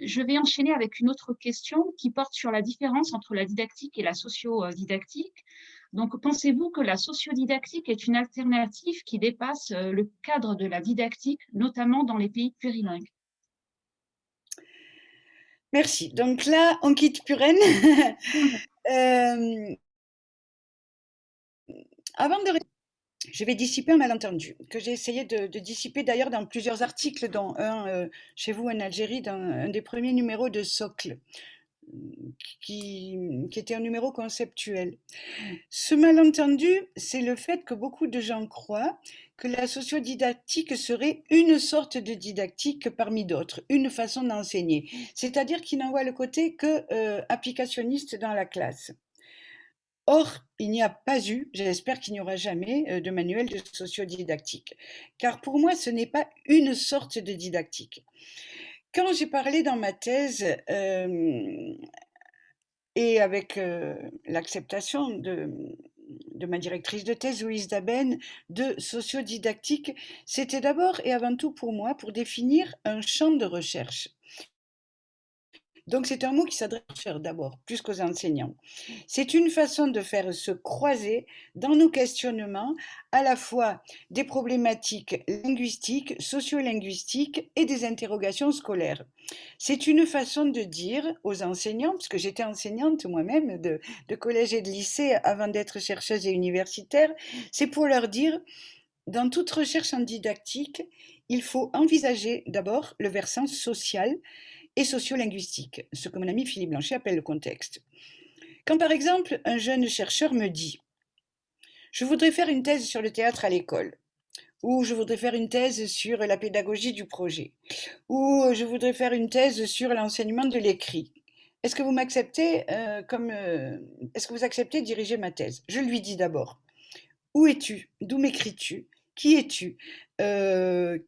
Je vais enchaîner avec une autre question qui porte sur la différence entre la didactique et la sociodidactique. Donc, pensez-vous que la sociodidactique est une alternative qui dépasse le cadre de la didactique, notamment dans les pays plurilingues? Merci. Donc là, on quitte Puren. Avant de je vais dissiper un malentendu que j'ai essayé de dissiper d'ailleurs dans plusieurs articles, dont un chez vous en Algérie, dans un des premiers numéros de Socle, qui était un numéro conceptuel. Ce malentendu, c'est le fait que beaucoup de gens croient que la sociodidactique serait une sorte de didactique parmi d'autres, une façon d'enseigner, c'est-à-dire qu'ils n'en voient le côté que applicationniste dans la classe. Or, il n'y a pas eu, j'espère qu'il n'y aura jamais, de manuel de sociodidactique, car pour moi, ce n'est pas une sorte de didactique. Quand j'ai parlé dans ma thèse, et avec l'acceptation de ma directrice de thèse, Louise Daben, de sociodidactique, c'était d'abord et avant tout pour moi pour définir un champ de recherche. Donc c'est un mot qui s'adresse aux chercheurs d'abord, plus qu'aux enseignants. C'est une façon de faire se croiser dans nos questionnements à la fois des problématiques linguistiques, sociolinguistiques et des interrogations scolaires. C'est une façon de dire aux enseignants, parce que j'étais enseignante moi-même de collège et de lycée avant d'être chercheuse et universitaire, c'est pour leur dire, dans toute recherche en didactique, il faut envisager d'abord le versant social et sociolinguistique, ce que mon ami Philippe Blanchet appelle le contexte. Quand par exemple un jeune chercheur me dit « Je voudrais faire une thèse sur le théâtre à l'école » ou « Je voudrais faire une thèse sur la pédagogie du projet » ou « Je voudrais faire une thèse sur l'enseignement de l'écrit ». Est-ce que vous m'acceptez est-ce que vous acceptez de diriger ma thèse? Je lui dis d'abord « Où es-tu? D'où m'écris-tu? Qui es-tu?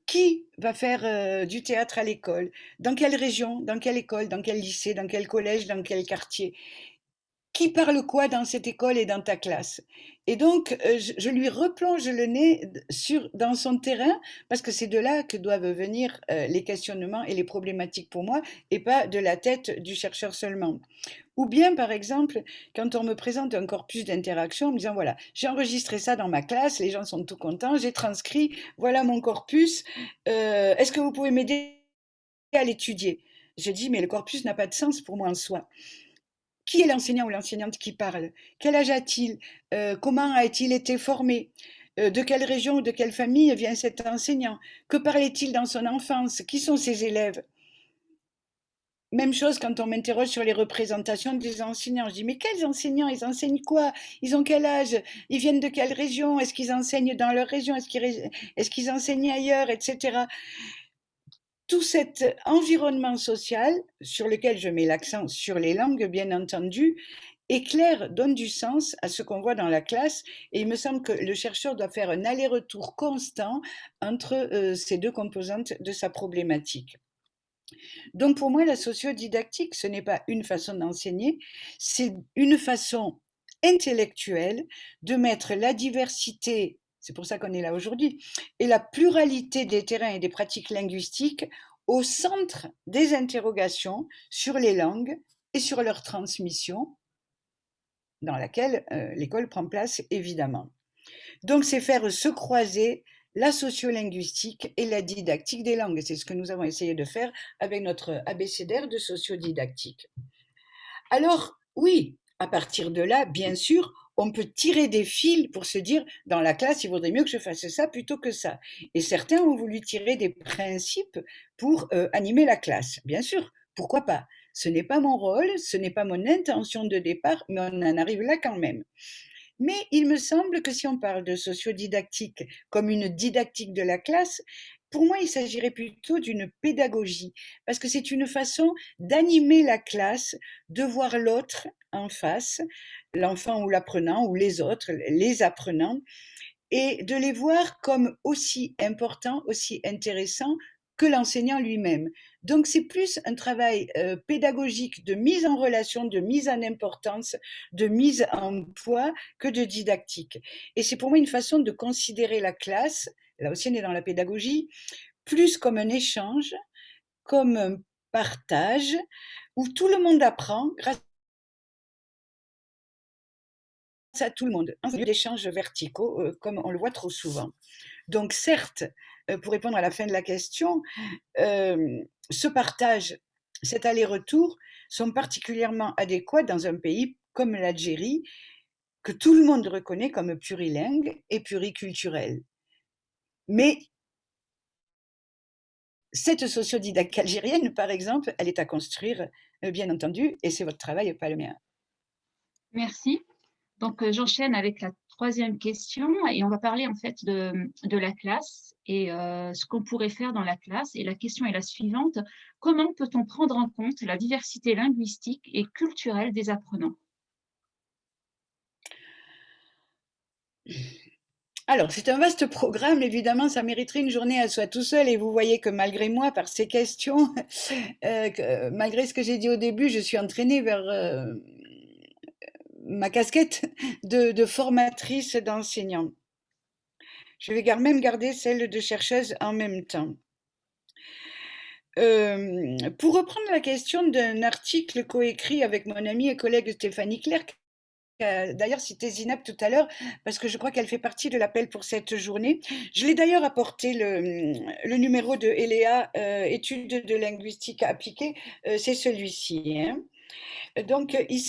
Qui va faire du théâtre à l'école? Dans quelle région? Dans quelle école? Dans quel lycée? Dans quel collège? Dans quel quartier? Qui parle quoi dans cette école et dans ta classe? Et donc, je lui replonge le nez dans son terrain, parce que c'est de là que doivent venir les questionnements et les problématiques pour moi, et pas de la tête du chercheur seulement. Ou bien, par exemple, quand on me présente un corpus d'interaction en me disant, voilà, j'ai enregistré ça dans ma classe, les gens sont tout contents, j'ai transcrit, voilà mon corpus, est-ce que vous pouvez m'aider à l'étudier? Je dis, mais le corpus n'a pas de sens pour moi en soi. Qui est l'enseignant ou l'enseignante qui parle? Quel âge a-t-il? Comment a-t-il été formé? De quelle région ou de quelle famille vient cet enseignant? Que parlait-il dans son enfance? Qui sont ses élèves? Même chose quand on m'interroge sur les représentations des enseignants. Je dis, mais quels enseignants? Ils enseignent quoi? Ils ont quel âge? Ils viennent de quelle région? Est-ce qu'ils enseignent dans leur région? Est-ce qu'ils enseignent ailleurs, etc. Tout cet environnement social, sur lequel je mets l'accent sur les langues, bien entendu, éclaire, donne du sens à ce qu'on voit dans la classe, et il me semble que le chercheur doit faire un aller-retour constant entre ces deux composantes de sa problématique. Donc pour moi, la sociodidactique, ce n'est pas une façon d'enseigner, c'est une façon intellectuelle de mettre la diversité, c'est pour ça qu'on est là aujourd'hui, et la pluralité des terrains et des pratiques linguistiques au centre des interrogations sur les langues et sur leur transmission, dans laquelle l'école prend place évidemment. Donc c'est faire se croiser la sociolinguistique et la didactique des langues. C'est ce que nous avons essayé de faire avec notre abécédaire de sociodidactique. Alors, oui, à partir de là, bien sûr, on peut tirer des fils pour se dire, dans la classe, il vaudrait mieux que je fasse ça plutôt que ça. Et certains ont voulu tirer des principes pour animer la classe. Bien sûr, pourquoi pas? Ce n'est pas mon rôle, ce n'est pas mon intention de départ, mais on en arrive là quand même. Mais il me semble que si on parle de sociodidactique comme une didactique de la classe, pour moi, il s'agirait plutôt d'une pédagogie, parce que c'est une façon d'animer la classe, de voir l'autre en face, l'enfant ou l'apprenant, ou les autres, les apprenants, et de les voir comme aussi importants, aussi intéressants que l'enseignant lui-même. Donc c'est plus un travail pédagogique de mise en relation, de mise en importance, de mise en poids que de didactique. Et c'est pour moi une façon de considérer la classe, là aussi on est dans la pédagogie, plus comme un échange, comme un partage, où tout le monde apprend grâce à tout le monde, un lieu d'échanges verticaux, comme on le voit trop souvent. Donc certes, pour répondre à la fin de la question, ce partage, cet aller-retour sont particulièrement adéquats dans un pays comme l'Algérie, que tout le monde reconnaît comme plurilingue et pluriculturel. Mais cette sociodidacte algérienne, par exemple, elle est à construire, bien entendu, et c'est votre travail et pas le mien. Merci. Donc, j'enchaîne avec la troisième question et on va parler en fait de la classe et ce qu'on pourrait faire dans la classe. Et la question est la suivante. Comment peut-on prendre en compte la diversité linguistique et culturelle des apprenants? Alors, c'est un vaste programme, évidemment, ça mériterait une journée à soi tout seul, et vous voyez que malgré moi, par ces questions, malgré ce que j'ai dit au début, je suis entraînée vers ma casquette de formatrice d'enseignant. Je vais même garder celle de chercheuse en même temps. Pour reprendre la question d'un article coécrit avec mon amie et collègue Stéphanie Clerc, d'ailleurs cité Zinab tout à l'heure, parce que je crois qu'elle fait partie de l'appel pour cette journée. Je l'ai d'ailleurs apporté le numéro de ELEA, études de linguistique appliquée, c'est celui-ci. Hein. Donc, il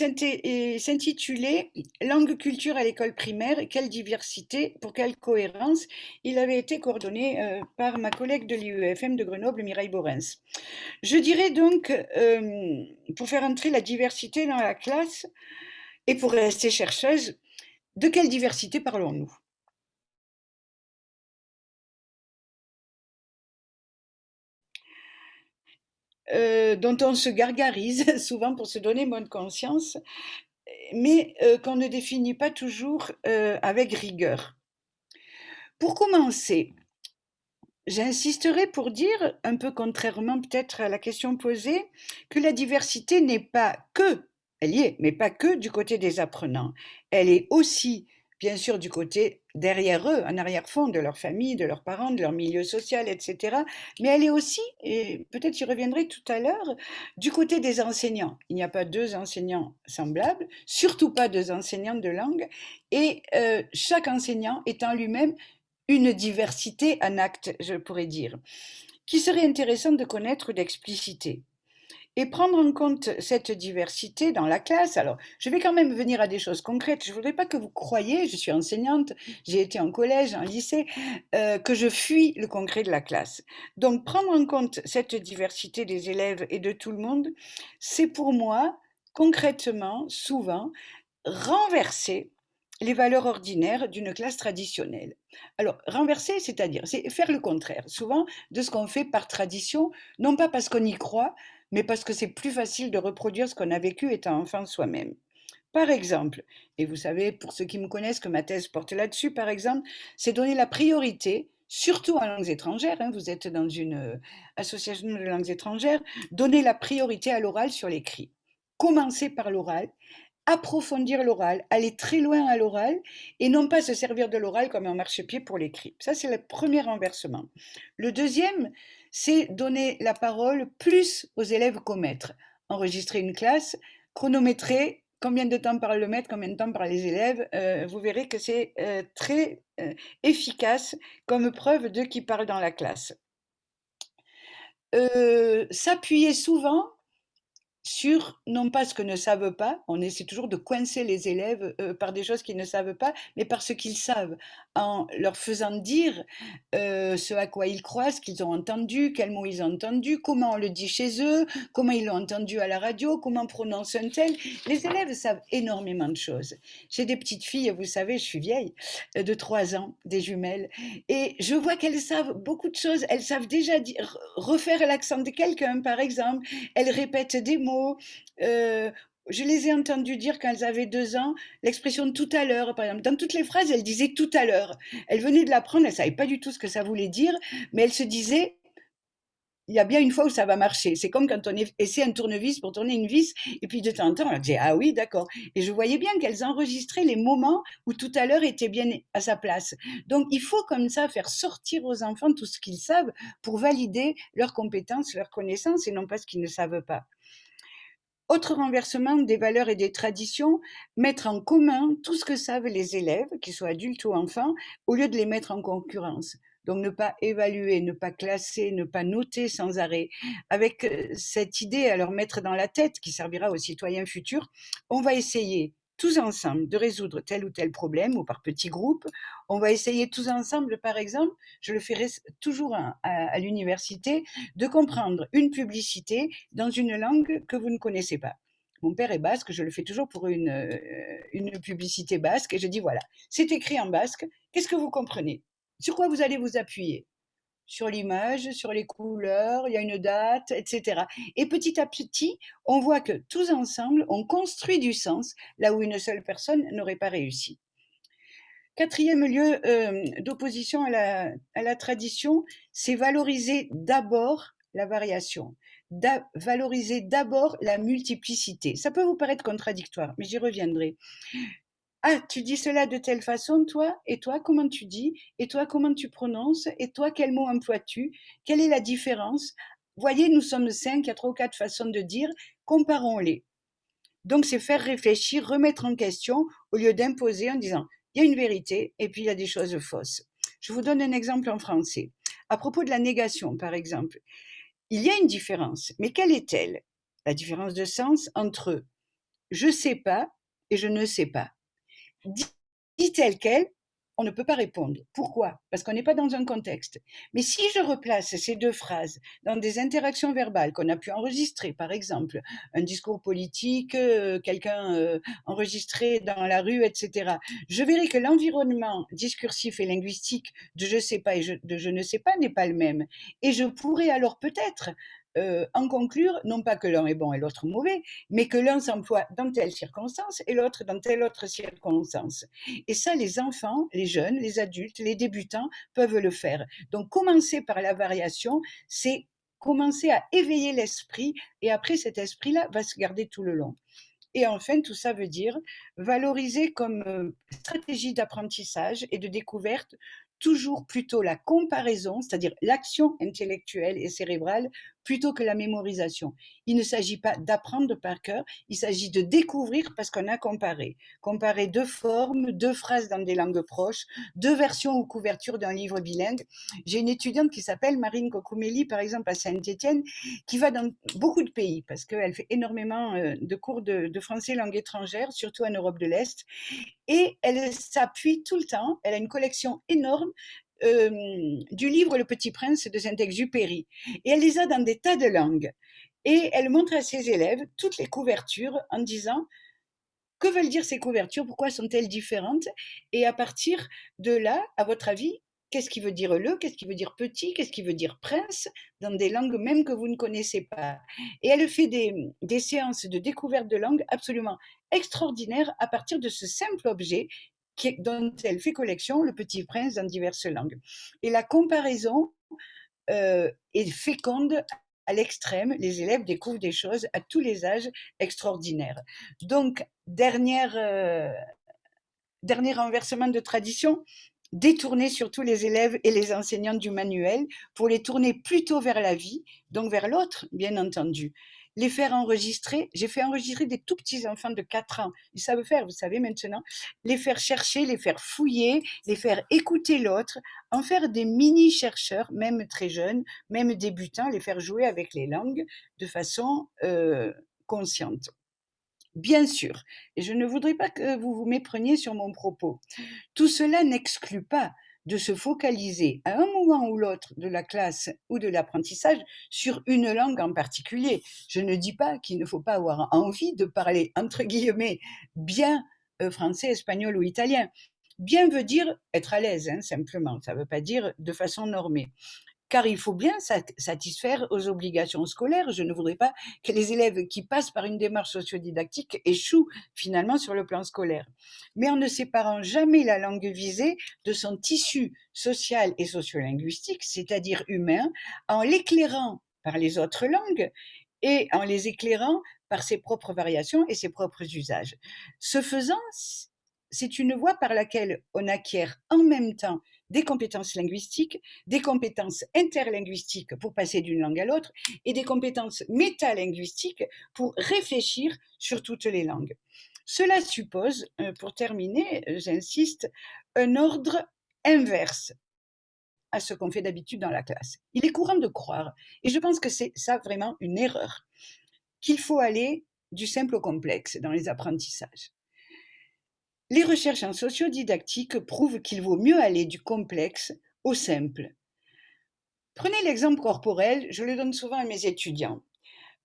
s'intitulait Langue, culture à l'école primaire, quelle diversité, pour quelle cohérence. Il avait été coordonné par ma collègue de l'IUFM de Grenoble, Mireille Borens. Je dirais donc, pour faire entrer la diversité dans la classe et pour rester chercheuse, de quelle diversité parlons-nous ? Dont on se gargarise souvent pour se donner bonne conscience, mais qu'on ne définit pas toujours avec rigueur. Pour commencer, j'insisterai pour dire, un peu contrairement peut-être à la question posée, que la diversité n'est pas que, elle y est, mais pas que du côté des apprenants. Elle est aussi, bien sûr, du côté derrière eux, en arrière-fond de leur famille, de leurs parents, de leur milieu social, etc. Mais elle est aussi, et peut-être j'y reviendrai tout à l'heure, du côté des enseignants. Il n'y a pas deux enseignants semblables, surtout pas deux enseignants de langue, et chaque enseignant est en lui-même une diversité en acte, je pourrais dire, qui serait intéressant de connaître ou d'expliciter. Et prendre en compte cette diversité dans la classe. Alors, je vais quand même venir à des choses concrètes. Je ne voudrais pas que vous croyiez, je suis enseignante, j'ai été en collège, en lycée, que je fuis le concret de la classe. Donc, prendre en compte cette diversité des élèves et de tout le monde, c'est pour moi, concrètement, souvent, renverser les valeurs ordinaires d'une classe traditionnelle. Alors, renverser, c'est-à-dire, c'est faire le contraire, souvent, de ce qu'on fait par tradition, non pas parce qu'on y croit, mais parce que c'est plus facile de reproduire ce qu'on a vécu étant enfant soi-même. Par exemple, et vous savez, pour ceux qui me connaissent, que ma thèse porte là-dessus, par exemple, c'est donner la priorité, surtout en langues étrangères, hein, vous êtes dans une association de langues étrangères, donner la priorité à l'oral sur l'écrit. Commencer par l'oral, approfondir l'oral, aller très loin à l'oral et non pas se servir de l'oral comme un marchepied pour l'écrit. Ça, c'est le premier renversement. Le deuxième, c'est donner la parole plus aux élèves qu'aux maîtres. Enregistrer une classe, chronométrer combien de temps parle le maître, combien de temps parlent les élèves, vous verrez que c'est très efficace comme preuve de qui parle dans la classe. S'appuyer souvent sur, non pas ce que ne savent pas, on essaie toujours de coincer les élèves par des choses qu'ils ne savent pas, mais par ce qu'ils savent, en leur faisant dire ce à quoi ils croient, ce qu'ils ont entendu, quels mots ils ont entendu, comment on le dit chez eux, comment ils l'ont entendu à la radio, comment on prononce un tel. Les élèves savent énormément de choses. J'ai des petites filles, vous savez, je suis vieille, de 3 ans, des jumelles, et je vois qu'elles savent beaucoup de choses. Elles savent déjà dire, refaire l'accent de quelqu'un, par exemple. Elles répètent des mots. Je les ai entendues dire quand elles avaient 2 ans, l'expression tout à l'heure, par exemple. Dans toutes les phrases, elles disaient tout à l'heure. Elles venaient de l'apprendre, elles ne savaient pas du tout ce que ça voulait dire, mais elles se disaient il y a bien une fois où ça va marcher. C'est comme quand on essaie un tournevis pour tourner une vis, et puis de temps en temps, on dit ah oui, d'accord. Et je voyais bien qu'elles enregistraient les moments où tout à l'heure était bien à sa place. Donc, il faut comme ça faire sortir aux enfants tout ce qu'ils savent pour valider leurs compétences, leurs connaissances, et non pas ce qu'ils ne savent pas. Autre renversement des valeurs et des traditions, mettre en commun tout ce que savent les élèves, qu'ils soient adultes ou enfants, au lieu de les mettre en concurrence. Donc ne pas évaluer, ne pas classer, ne pas noter sans arrêt. Avec cette idée à leur mettre dans la tête, qui servira aux citoyens futurs, on va essayer tous ensemble de résoudre tel ou tel problème, ou par petits groupes. On va essayer tous ensemble, par exemple, je le ferai toujours à l'université, de comprendre une publicité dans une langue que vous ne connaissez pas. Mon père est basque, je le fais toujours pour une publicité basque, et je dis voilà, c'est écrit en basque, qu'est-ce que vous comprenez? Sur quoi vous allez vous appuyer? Sur l'image, sur les couleurs, il y a une date, etc. Et petit à petit, on voit que tous ensemble, on construit du sens là où une seule personne n'aurait pas réussi. Quatrième lieu d'opposition à la tradition, c'est valoriser d'abord la variation, valoriser d'abord la multiplicité. Ça peut vous paraître contradictoire, mais j'y reviendrai. Ah, tu dis cela de telle façon, toi, et toi, comment tu dis, et toi, comment tu prononces, et toi, quel mot emploies-tu, quelle est la différence? Voyez, nous sommes 5, il y a 3 ou 4 façons de dire, comparons-les. Donc, c'est faire réfléchir, remettre en question, au lieu d'imposer en disant, il y a une vérité, et puis il y a des choses fausses. Je vous donne un exemple en français. À propos de la négation, par exemple, il y a une différence, mais quelle est-elle? La différence de sens entre je sais pas et je ne sais pas. Dit tel quel, on ne peut pas répondre. Pourquoi? Parce qu'on n'est pas dans un contexte. Mais si je replace ces deux phrases dans des interactions verbales qu'on a pu enregistrer, par exemple, un discours politique, quelqu'un enregistré dans la rue, etc., je verrai que l'environnement discursif et linguistique de je sais pas et de je ne sais pas n'est pas le même. Et je pourrais alors peut-être en conclure, non pas que l'un est bon et l'autre mauvais, mais que l'un s'emploie dans telle circonstance et l'autre dans telle autre circonstance. Et ça, les enfants, les jeunes, les adultes, les débutants peuvent le faire. Donc, commencer par la variation, c'est commencer à éveiller l'esprit, et après, cet esprit-là va se garder tout le long. Et enfin, tout ça veut dire valoriser comme stratégie d'apprentissage et de découverte toujours plutôt la comparaison, c'est-à-dire l'action intellectuelle et cérébrale, plutôt que la mémorisation. Il ne s'agit pas d'apprendre par cœur, il s'agit de découvrir parce qu'on a comparé. Comparer deux formes, deux phrases dans des langues proches, deux versions ou couvertures d'un livre bilingue. J'ai une étudiante qui s'appelle Marine Cocumeli, par exemple, à Saint-Étienne, qui va dans beaucoup de pays parce qu'elle fait énormément de cours de français langue étrangère, surtout en Europe de l'Est. Et elle s'appuie tout le temps, elle a une collection énorme du livre Le Petit Prince de Saint-Exupéry. Et elle les a dans des tas de langues. Et elle montre à ses élèves toutes les couvertures en disant que veulent dire ces couvertures, pourquoi sont-elles différentes? Et à partir de là, à votre avis, qu'est-ce qui veut dire le, qu'est-ce qui veut dire petit, qu'est-ce qui veut dire prince, dans des langues même que vous ne connaissez pas. Et elle fait des séances de découverte de langue absolument extraordinaires à partir de ce simple objet dont elle fait collection, le Petit Prince dans diverses langues. Et la comparaison est féconde à l'extrême, les élèves découvrent des choses à tous les âges extraordinaires. Donc, dernier renversement de tradition, détourner surtout les élèves et les enseignants du manuel pour les tourner plutôt vers la vie, donc vers l'autre, bien entendu. Les faire enregistrer, j'ai fait enregistrer des tout petits enfants de 4 ans, ils savent faire, vous savez maintenant, les faire chercher, les faire fouiller, les faire écouter l'autre, en faire des mini-chercheurs, même très jeunes, même débutants, les faire jouer avec les langues de façon consciente. Bien sûr, et je ne voudrais pas que vous vous mépreniez sur mon propos, tout cela n'exclut pas de se focaliser à un moment ou l'autre de la classe ou de l'apprentissage sur une langue en particulier. Je ne dis pas qu'il ne faut pas avoir envie de parler, entre guillemets, bien français, espagnol ou italien. Bien veut dire être à l'aise, hein, simplement. Ça ne veut pas dire de façon normée. Car il faut bien satisfaire aux obligations scolaires. Je ne voudrais pas que les élèves qui passent par une démarche sociodidactique échouent finalement sur le plan scolaire. Mais en ne séparant jamais la langue visée de son tissu social et sociolinguistique, c'est-à-dire humain, en l'éclairant par les autres langues et en les éclairant par ses propres variations et ses propres usages. Ce faisant, c'est une voie par laquelle on acquiert en même temps des compétences linguistiques, des compétences interlinguistiques pour passer d'une langue à l'autre et des compétences métalinguistiques pour réfléchir sur toutes les langues. Cela suppose, pour terminer, j'insiste, un ordre inverse à ce qu'on fait d'habitude dans la classe. Il est courant de croire, et je pense que c'est ça vraiment une erreur, qu'il faut aller du simple au complexe dans les apprentissages. Les recherches en sociodidactique prouvent qu'il vaut mieux aller du complexe au simple. Prenez l'exemple corporel, je le donne souvent à mes étudiants.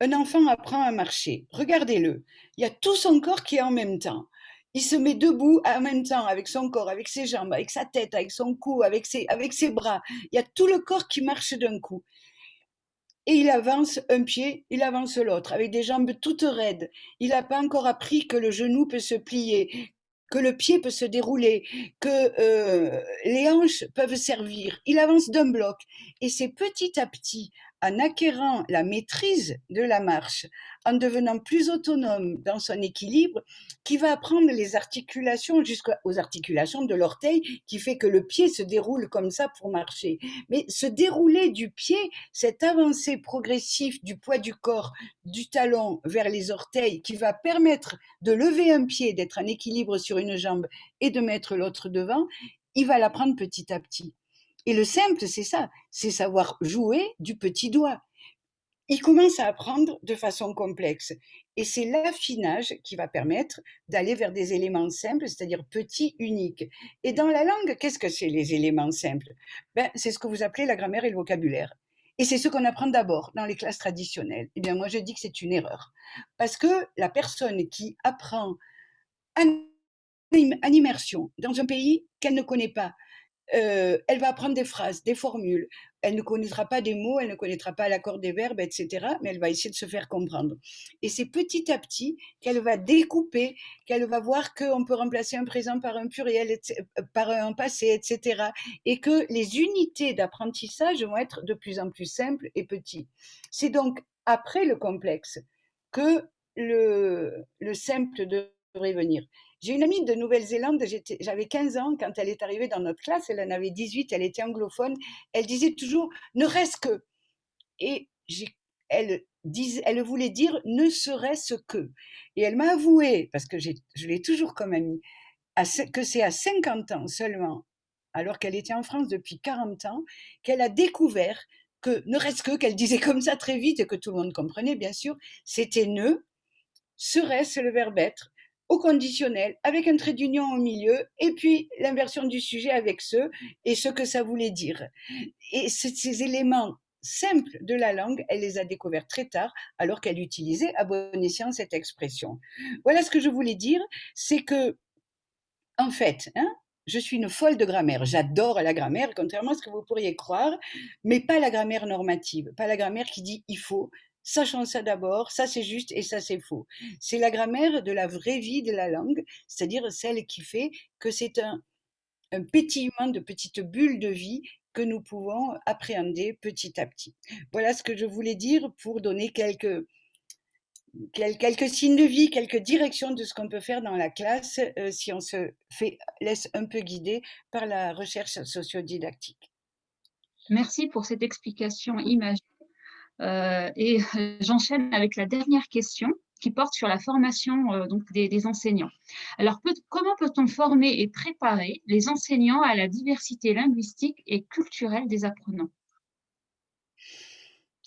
Un enfant apprend à marcher, regardez-le, il y a tout son corps qui est en même temps. Il se met debout en même temps avec son corps, avec ses jambes, avec sa tête, avec son cou, avec ses bras. Il y a tout le corps qui marche d'un coup. Et il avance un pied, il avance l'autre, avec des jambes toutes raides. Il n'a pas encore appris que le genou peut se plier, que le pied peut se dérouler, que les hanches peuvent servir. Il avance d'un bloc. Et c'est petit à petit, en acquérant la maîtrise de la marche, en devenant plus autonome dans son équilibre, qu'il va apprendre les articulations jusqu'aux articulations de l'orteil, qui fait que le pied se déroule comme ça pour marcher. Mais ce dérouler du pied, cette avancée progressive du poids du corps, du talon vers les orteils, qui va permettre de lever un pied, d'être en équilibre sur une jambe et de mettre l'autre devant, il va l'apprendre petit à petit. Et le simple, c'est ça, c'est savoir jouer du petit doigt. Il commence à apprendre de façon complexe. Et c'est l'affinage qui va permettre d'aller vers des éléments simples, c'est-à-dire petits, uniques. Et dans la langue, qu'est-ce que c'est les éléments simples? C'est ce que vous appelez la grammaire et le vocabulaire. Et c'est ce qu'on apprend d'abord dans les classes traditionnelles. Eh bien, moi, je dis que c'est une erreur. Parce que la personne qui apprend en immersion dans un pays qu'elle ne connaît pas, elle va apprendre des phrases, des formules. Elle ne connaîtra pas des mots, elle ne connaîtra pas l'accord des verbes, etc. Mais elle va essayer de se faire comprendre. Et c'est petit à petit qu'elle va découper, qu'elle va voir qu'on peut remplacer un présent par un pluriel, par un passé, etc. Et que les unités d'apprentissage vont être de plus en plus simples et petites. C'est donc après le complexe que le simple devrait venir. J'ai une amie de Nouvelle-Zélande, j'avais 15 ans quand elle est arrivée dans notre classe, elle en avait 18, elle était anglophone, elle disait toujours « ne reste que ». Et elle voulait dire « ne serait-ce que ». Et elle m'a avoué, parce que je l'ai toujours comme amie, que c'est à 50 ans seulement, alors qu'elle était en France depuis 40 ans, qu'elle a découvert que ne reste que, qu'elle disait comme ça très vite et que tout le monde comprenait bien sûr, c'était « ne », serait-ce le verbe être, au conditionnel, avec un trait d'union au milieu, et puis l'inversion du sujet avec ce, et ce que ça voulait dire. Et ces éléments simples de la langue, elle les a découverts très tard, alors qu'elle utilisait à bon escient cette expression. Voilà ce que je voulais dire, c'est que, en fait, je suis une folle de grammaire. J'adore la grammaire, contrairement à ce que vous pourriez croire, mais pas la grammaire normative, pas la grammaire qui dit il faut, sachant ça d'abord, ça c'est juste et ça c'est faux. C'est la grammaire de la vraie vie de la langue, c'est-à-dire celle qui fait que c'est un pétillement de petites bulles de vie que nous pouvons appréhender petit à petit. Voilà ce que je voulais dire pour donner quelques signes de vie, quelques directions de ce qu'on peut faire dans la classe si on se laisse un peu guider par la recherche sociodidactique. Merci pour cette explication imagée. Et j'enchaîne avec la dernière question qui porte sur la formation donc des enseignants. Alors, comment peut-on former et préparer les enseignants à la diversité linguistique et culturelle des apprenants?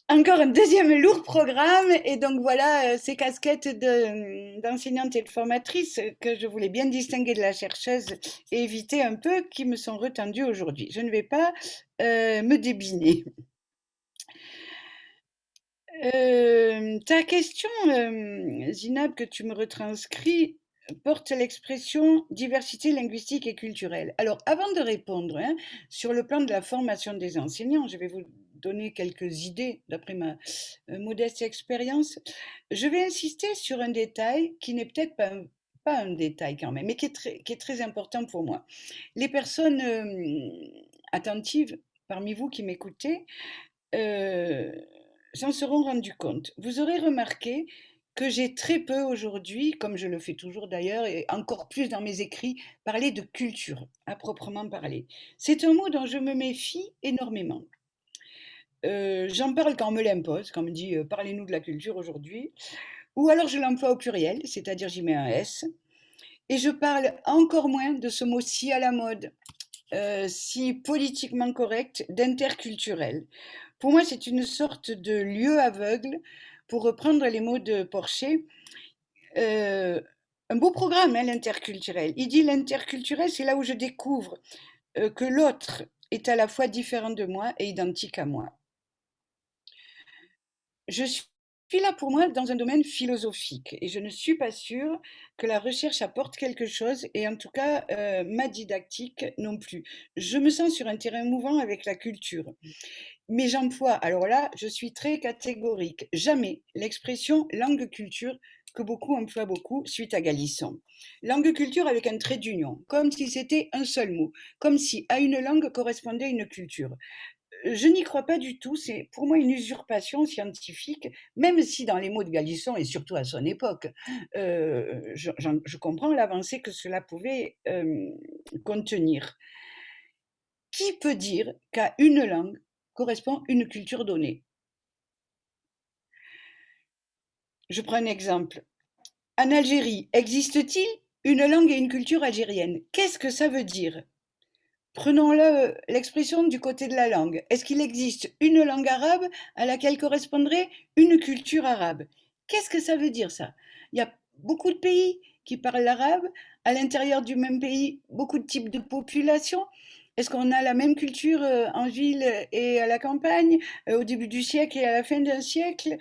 Encore un deuxième lourd programme, et donc voilà ces casquettes d'enseignante et de formatrice que je voulais bien distinguer de la chercheuse et éviter un peu qui me sont retendues aujourd'hui. Je ne vais pas me débiner. Ta question, Zinab, que tu me retranscris, porte l'expression diversité linguistique et culturelle. Alors, avant de répondre sur le plan de la formation des enseignants, je vais vous donner quelques idées d'après ma modeste expérience. Je vais insister sur un détail qui n'est peut-être pas un détail quand même, mais qui est très important pour moi. Les personnes attentives parmi vous qui m'écoutez, s'en seront rendus compte. Vous aurez remarqué que j'ai très peu aujourd'hui, comme je le fais toujours d'ailleurs, et encore plus dans mes écrits, parlé de culture, à proprement parler. C'est un mot dont je me méfie énormément. J'en parle quand on me l'impose, quand on me dit parlez-nous de la culture aujourd'hui, ou alors je l'emploie au pluriel, c'est-à-dire j'y mets un S, et je parle encore moins de ce mot si à la mode, si politiquement correct, d'interculturel. Pour moi, c'est une sorte de lieu aveugle, pour reprendre les mots de Porcher. Euh, un beau programme, hein, l'interculturel. Il dit l'interculturel, c'est là où je découvre que l'autre est à la fois différent de moi et identique à moi. Je suis là pour moi dans un domaine philosophique et je ne suis pas sûre que la recherche apporte quelque chose et en tout cas ma didactique non plus. Je me sens sur un terrain mouvant avec la culture. Mais j'emploie, alors là, je suis très catégorique, jamais l'expression langue culture que beaucoup emploient beaucoup suite à Galisson. Langue culture avec un trait d'union, comme si c'était un seul mot, comme si à une langue correspondait une culture. Je n'y crois pas du tout, c'est pour moi une usurpation scientifique, même si dans les mots de Galisson, et surtout à son époque, je comprends l'avancée que cela pouvait contenir. Qui peut dire qu'à une langue correspond une culture donnée? Je prends un exemple. En Algérie, existe-t-il une langue et une culture algérienne? Qu'est-ce que ça veut dire? Prenons l'expression du côté de la langue. Est-ce qu'il existe une langue arabe à laquelle correspondrait une culture arabe? Qu'est-ce que ça veut dire ça? Il y a beaucoup de pays qui parlent l'arabe, à l'intérieur du même pays, beaucoup de types de populations. Est-ce qu'on a la même culture en ville et à la campagne, au début du siècle et à la fin d'un siècle,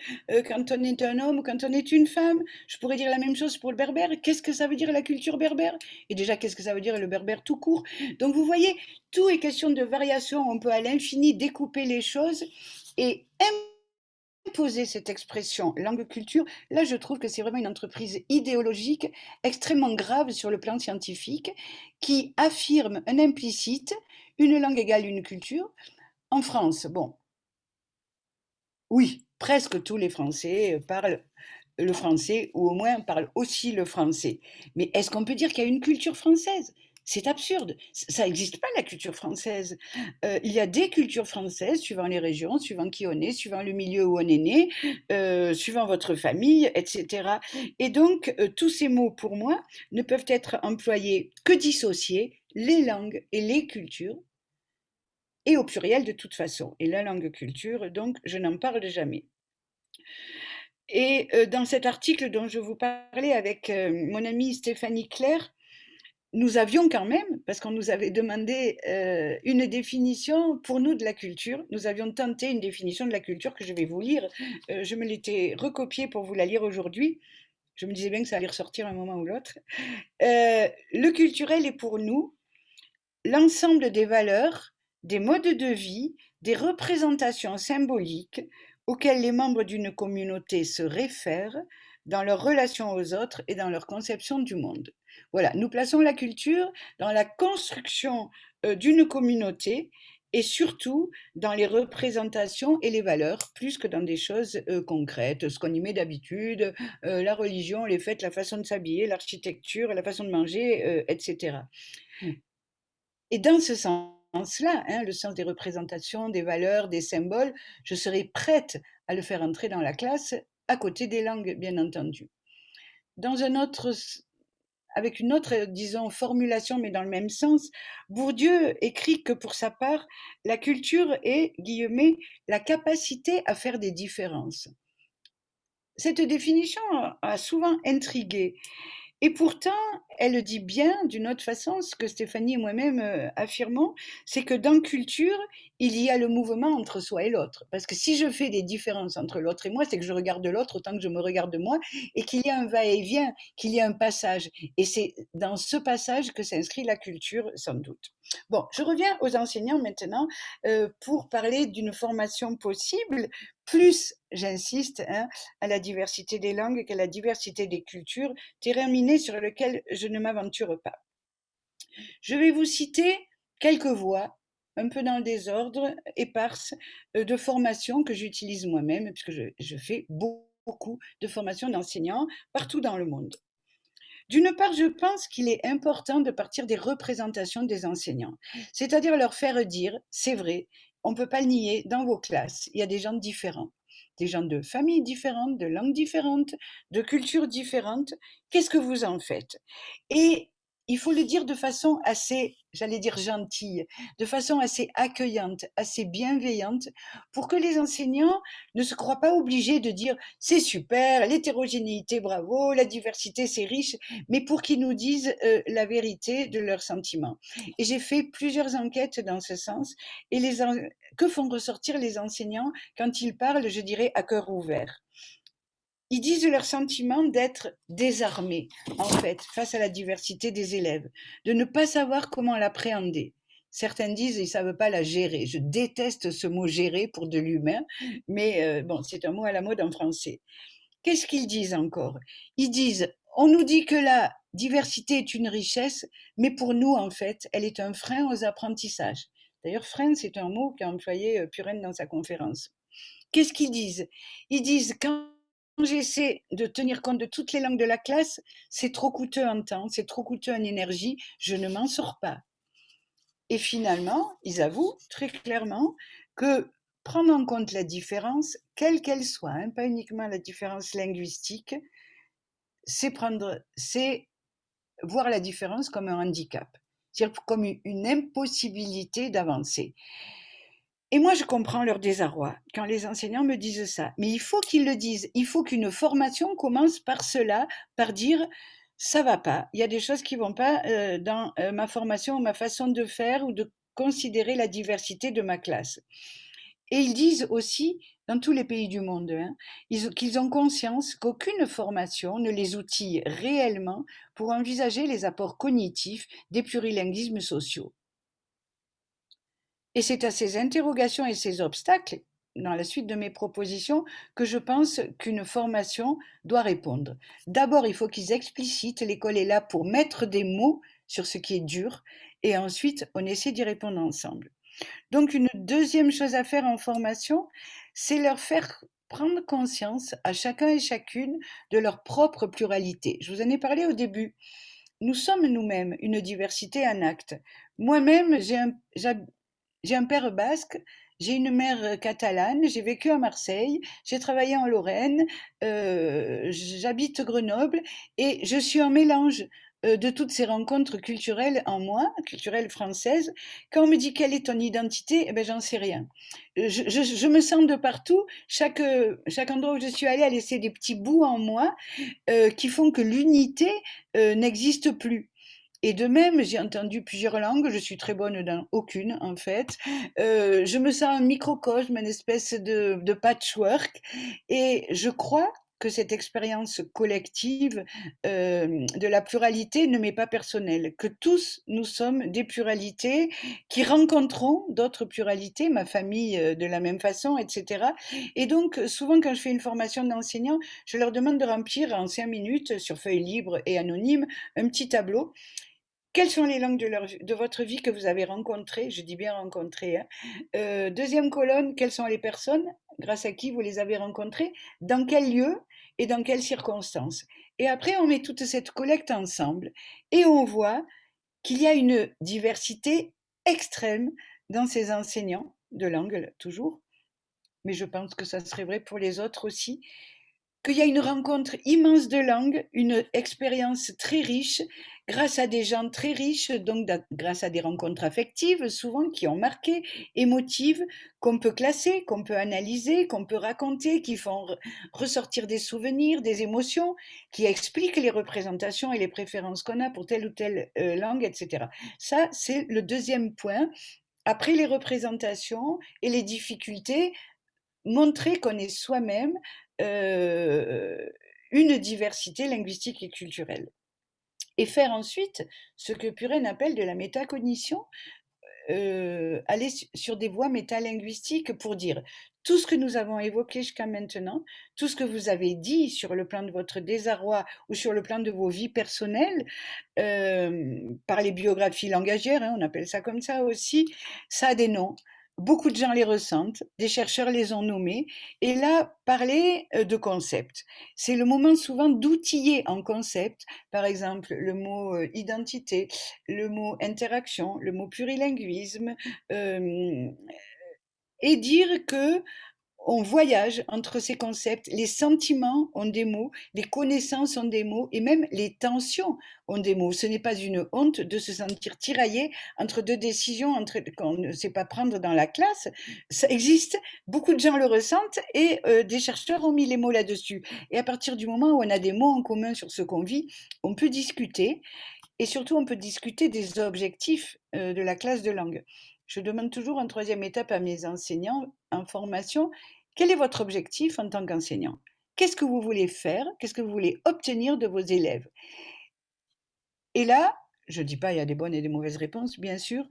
quand on est un homme ou quand on est une femme? Je pourrais dire la même chose pour le berbère. Qu'est-ce que ça veut dire la culture berbère? Et déjà, qu'est-ce que ça veut dire le berbère tout court? Donc vous voyez, tout est question de variation, on peut à l'infini découper les choses et imposer cette expression langue-culture. Là, je trouve que c'est vraiment une entreprise idéologique extrêmement grave sur le plan scientifique qui affirme un implicite, une langue égale une culture. En France, bon, oui, presque tous les Français parlent le français ou au moins parlent aussi le français. Mais est-ce qu'on peut dire qu'il y a une culture française? C'est absurde. Ça n'existe pas la culture française. Il y a des cultures françaises suivant les régions, suivant qui on est, suivant le milieu où on est né, suivant votre famille, etc. Et donc, tous ces mots, pour moi, ne peuvent être employés que dissociés, les langues et les cultures, et au pluriel de toute façon. Et la langue culture, donc, je n'en parle jamais. Et dans cet article dont je vous parlais avec mon amie Stéphanie Claire, nous avions quand même, parce qu'on nous avait demandé une définition pour nous de la culture, nous avions tenté une définition de la culture que je vais vous lire. Je me l'étais recopiée pour vous la lire aujourd'hui. Je me disais bien que ça allait ressortir un moment ou l'autre. Le culturel est pour nous l'ensemble des valeurs, des modes de vie, des représentations symboliques auxquelles les membres d'une communauté se réfèrent dans leur relation aux autres et dans leur conception du monde. Voilà, nous plaçons la culture dans la construction d'une communauté et surtout dans les représentations et les valeurs, plus que dans des choses concrètes, ce qu'on y met d'habitude, la religion, les fêtes, la façon de s'habiller, l'architecture, la façon de manger, etc. Et dans ce sens-là, hein, le sens des représentations, des valeurs, des symboles, je serais prête à le faire entrer dans la classe, à côté des langues, bien entendu. Dans un autre, avec une autre, disons, formulation, mais dans le même sens, Bourdieu écrit que pour sa part, la culture est, guillemets, la capacité à faire des différences. Cette définition a souvent intrigué. Et pourtant, elle dit bien, d'une autre façon, ce que Stéphanie et moi-même affirmons, c'est que dans culture, il y a le mouvement entre soi et l'autre. Parce que si je fais des différences entre l'autre et moi, c'est que je regarde l'autre autant que je me regarde moi, et qu'il y a un va-et-vient, qu'il y a un passage. Et c'est dans ce passage que s'inscrit la culture, sans doute. Bon, je reviens aux enseignants maintenant pour parler d'une formation possible, plus, j'insiste, hein, à la diversité des langues qu'à la diversité des cultures, terrain miné sur lequel je ne m'aventure pas. Je vais vous citer quelques voix un peu dans le désordre, éparse, de formations que j'utilise moi-même, puisque je fais beaucoup de formations d'enseignants partout dans le monde. D'une part, je pense qu'il est important de partir des représentations des enseignants, c'est-à-dire leur faire dire, c'est vrai, on ne peut pas le nier, dans vos classes, il y a des gens différents, des gens de familles différentes, de langues différentes, de cultures différentes. Qu'est-ce que vous en faites? Et il faut le dire de façon assez, j'allais dire gentille, de façon assez accueillante, assez bienveillante, pour que les enseignants ne se croient pas obligés de dire c'est super, l'hétérogénéité, bravo, la diversité, c'est riche, mais pour qu'ils nous disent la vérité de leurs sentiments. Et j'ai fait plusieurs enquêtes dans ce sens, et que font ressortir les enseignants quand ils parlent, je dirais, à cœur ouvert? Ils disent leur sentiment d'être désarmés, en fait, face à la diversité des élèves, de ne pas savoir comment l'appréhender. Certains disent ils ne savent pas la gérer. Je déteste ce mot gérer pour de l'humain, mais bon, c'est un mot à la mode en français. Qu'est-ce qu'ils disent encore? Ils disent on nous dit que la diversité est une richesse, mais pour nous, en fait, elle est un frein aux apprentissages. D'ailleurs, frein, c'est un mot qu'a employé Puren dans sa conférence. Qu'est-ce qu'ils disent? Ils disent quand j'essaie de tenir compte de toutes les langues de la classe, c'est trop coûteux en temps, c'est trop coûteux en énergie, je ne m'en sors pas. Et finalement, ils avouent très clairement que prendre en compte la différence, quelle qu'elle soit, hein, pas uniquement la différence linguistique, c'est voir la différence comme un handicap, c'est-à-dire comme une impossibilité d'avancer. Et moi, je comprends leur désarroi quand les enseignants me disent ça. Mais il faut qu'ils le disent. Il faut qu'une formation commence par cela, par dire ça va pas. Il y a des choses qui vont pas dans ma formation, ma façon de faire ou de considérer la diversité de ma classe. Et ils disent aussi, dans tous les pays du monde, hein, qu'ils ont conscience qu'aucune formation ne les outille réellement pour envisager les apports cognitifs des plurilinguismes sociaux. Et c'est à ces interrogations et ces obstacles, dans la suite de mes propositions, que je pense qu'une formation doit répondre. D'abord, il faut qu'ils explicitent, l'école est là pour mettre des mots sur ce qui est dur, et ensuite, on essaie d'y répondre ensemble. Donc, une deuxième chose à faire en formation, c'est leur faire prendre conscience à chacun et chacune de leur propre pluralité. Je vous en ai parlé au début. Nous sommes nous-mêmes une diversité en acte. Moi-même, j'ai un père basque, j'ai une mère catalane, j'ai vécu à Marseille, j'ai travaillé en Lorraine, j'habite Grenoble et je suis un mélange de toutes ces rencontres culturelles en moi, culturelles françaises. Quand on me dit quelle est ton identité, eh ben, j'en sais rien. Je me sens de partout. Chaque endroit où je suis allée a laissé des petits bouts en moi qui font que l'unité n'existe plus. Et de même, j'ai entendu plusieurs langues, je suis très bonne dans aucune en fait. Je me sens un microcosme, une espèce de patchwork. Et je crois que cette expérience collective de la pluralité ne m'est pas personnelle, que tous nous sommes des pluralités qui rencontrons d'autres pluralités, ma famille de la même façon, etc. Et donc, souvent quand je fais une formation d'enseignants, je leur demande de remplir en 5 minutes, sur feuille libre et anonyme, un petit tableau. Quelles sont les langues de votre vie que vous avez rencontrées? Je dis bien rencontrées, hein. Deuxième colonne, quelles sont les personnes grâce à qui vous les avez rencontrées? Dans quel lieu et dans quelles circonstances? Et après, on met toute cette collecte ensemble et on voit qu'il y a une diversité extrême dans ces enseignants de langue, toujours, mais je pense que ça serait vrai pour les autres aussi, qu'il y a une rencontre immense de langues, une expérience très riche, grâce à des gens très riches, donc grâce à des rencontres affectives, souvent qui ont marqué, émotives, qu'on peut classer, qu'on peut analyser, qu'on peut raconter, qui font ressortir des souvenirs, des émotions, qui expliquent les représentations et les préférences qu'on a pour telle ou telle langue, etc. Ça, c'est le deuxième point. Après les représentations et les difficultés, montrer qu'on est soi-même une diversité linguistique et culturelle. Et faire ensuite ce que Puren appelle de la métacognition, aller sur des voies métalinguistiques pour dire tout ce que nous avons évoqué jusqu'à maintenant, tout ce que vous avez dit sur le plan de votre désarroi ou sur le plan de vos vies personnelles, par les biographies langagières, hein, on appelle ça comme ça aussi, ça a des noms. Beaucoup de gens les ressentent, des chercheurs les ont nommés, et là, parler de concepts. C'est le moment souvent d'outiller en concept, par exemple le mot identité, le mot interaction, le mot plurilinguisme, et dire que on voyage entre ces concepts, les sentiments ont des mots, les connaissances ont des mots, et même les tensions ont des mots. Ce n'est pas une honte de se sentir tiraillé entre deux décisions qu'on ne sait pas prendre dans la classe. Ça existe, beaucoup de gens le ressentent, et des chercheurs ont mis les mots là-dessus. Et à partir du moment où on a des mots en commun sur ce qu'on vit, on peut discuter, et surtout on peut discuter des objectifs de la classe de langue. Je demande toujours en troisième étape à mes enseignants en formation, quel est votre objectif en tant qu'enseignant? Qu'est-ce que vous voulez faire? Qu'est-ce que vous voulez obtenir de vos élèves? Et là, je ne dis pas il y a des bonnes et des mauvaises réponses, bien sûr,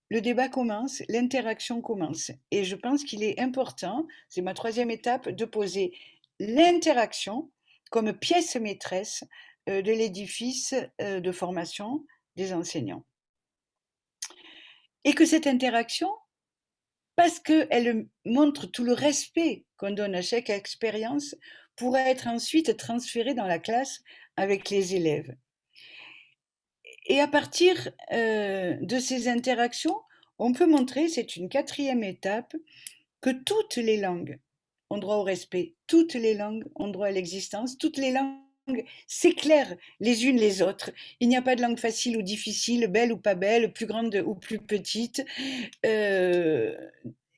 le débat commence, l'interaction commence. Et je pense qu'il est important, c'est ma troisième étape, de poser l'interaction comme pièce maîtresse de l'édifice de formation des enseignants. Et que cette interaction, parce qu'elle montre tout le respect qu'on donne à chaque expérience, pourra être ensuite transférée dans la classe avec les élèves. Et à partir de ces interactions, on peut montrer, c'est une quatrième étape, que toutes les langues ont droit au respect, toutes les langues ont droit à l'existence, toutes les langues s'éclairent les unes les autres. Il n'y a pas de langue facile ou difficile, belle ou pas belle, plus grande ou plus petite.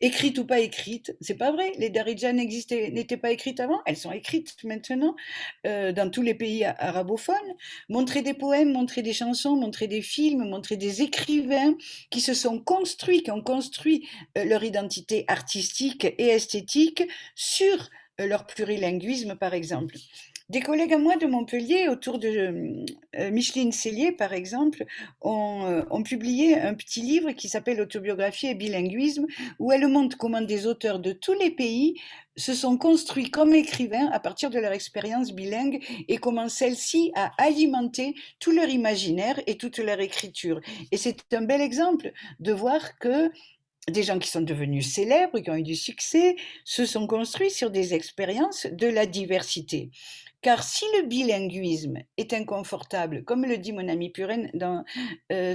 Écrites ou pas écrites, c'est pas vrai. Les Darija n'étaient pas écrites avant, elles sont écrites maintenant dans tous les pays arabophones. Montrer des poèmes, montrer des chansons, montrer des films, montrer des écrivains qui se sont construits, qui ont construit leur identité artistique et esthétique sur leur plurilinguisme, par exemple. Des collègues à moi de Montpellier, autour de Micheline Cellier, par exemple, ont publié un petit livre qui s'appelle Autobiographie et bilinguisme, où elle montre comment des auteurs de tous les pays se sont construits comme écrivains à partir de leur expérience bilingue et comment celle-ci a alimenté tout leur imaginaire et toute leur écriture. Et c'est un bel exemple de voir que des gens qui sont devenus célèbres, qui ont eu du succès, se sont construits sur des expériences de la diversité. Car si le bilinguisme est inconfortable, comme le dit mon ami Puren dans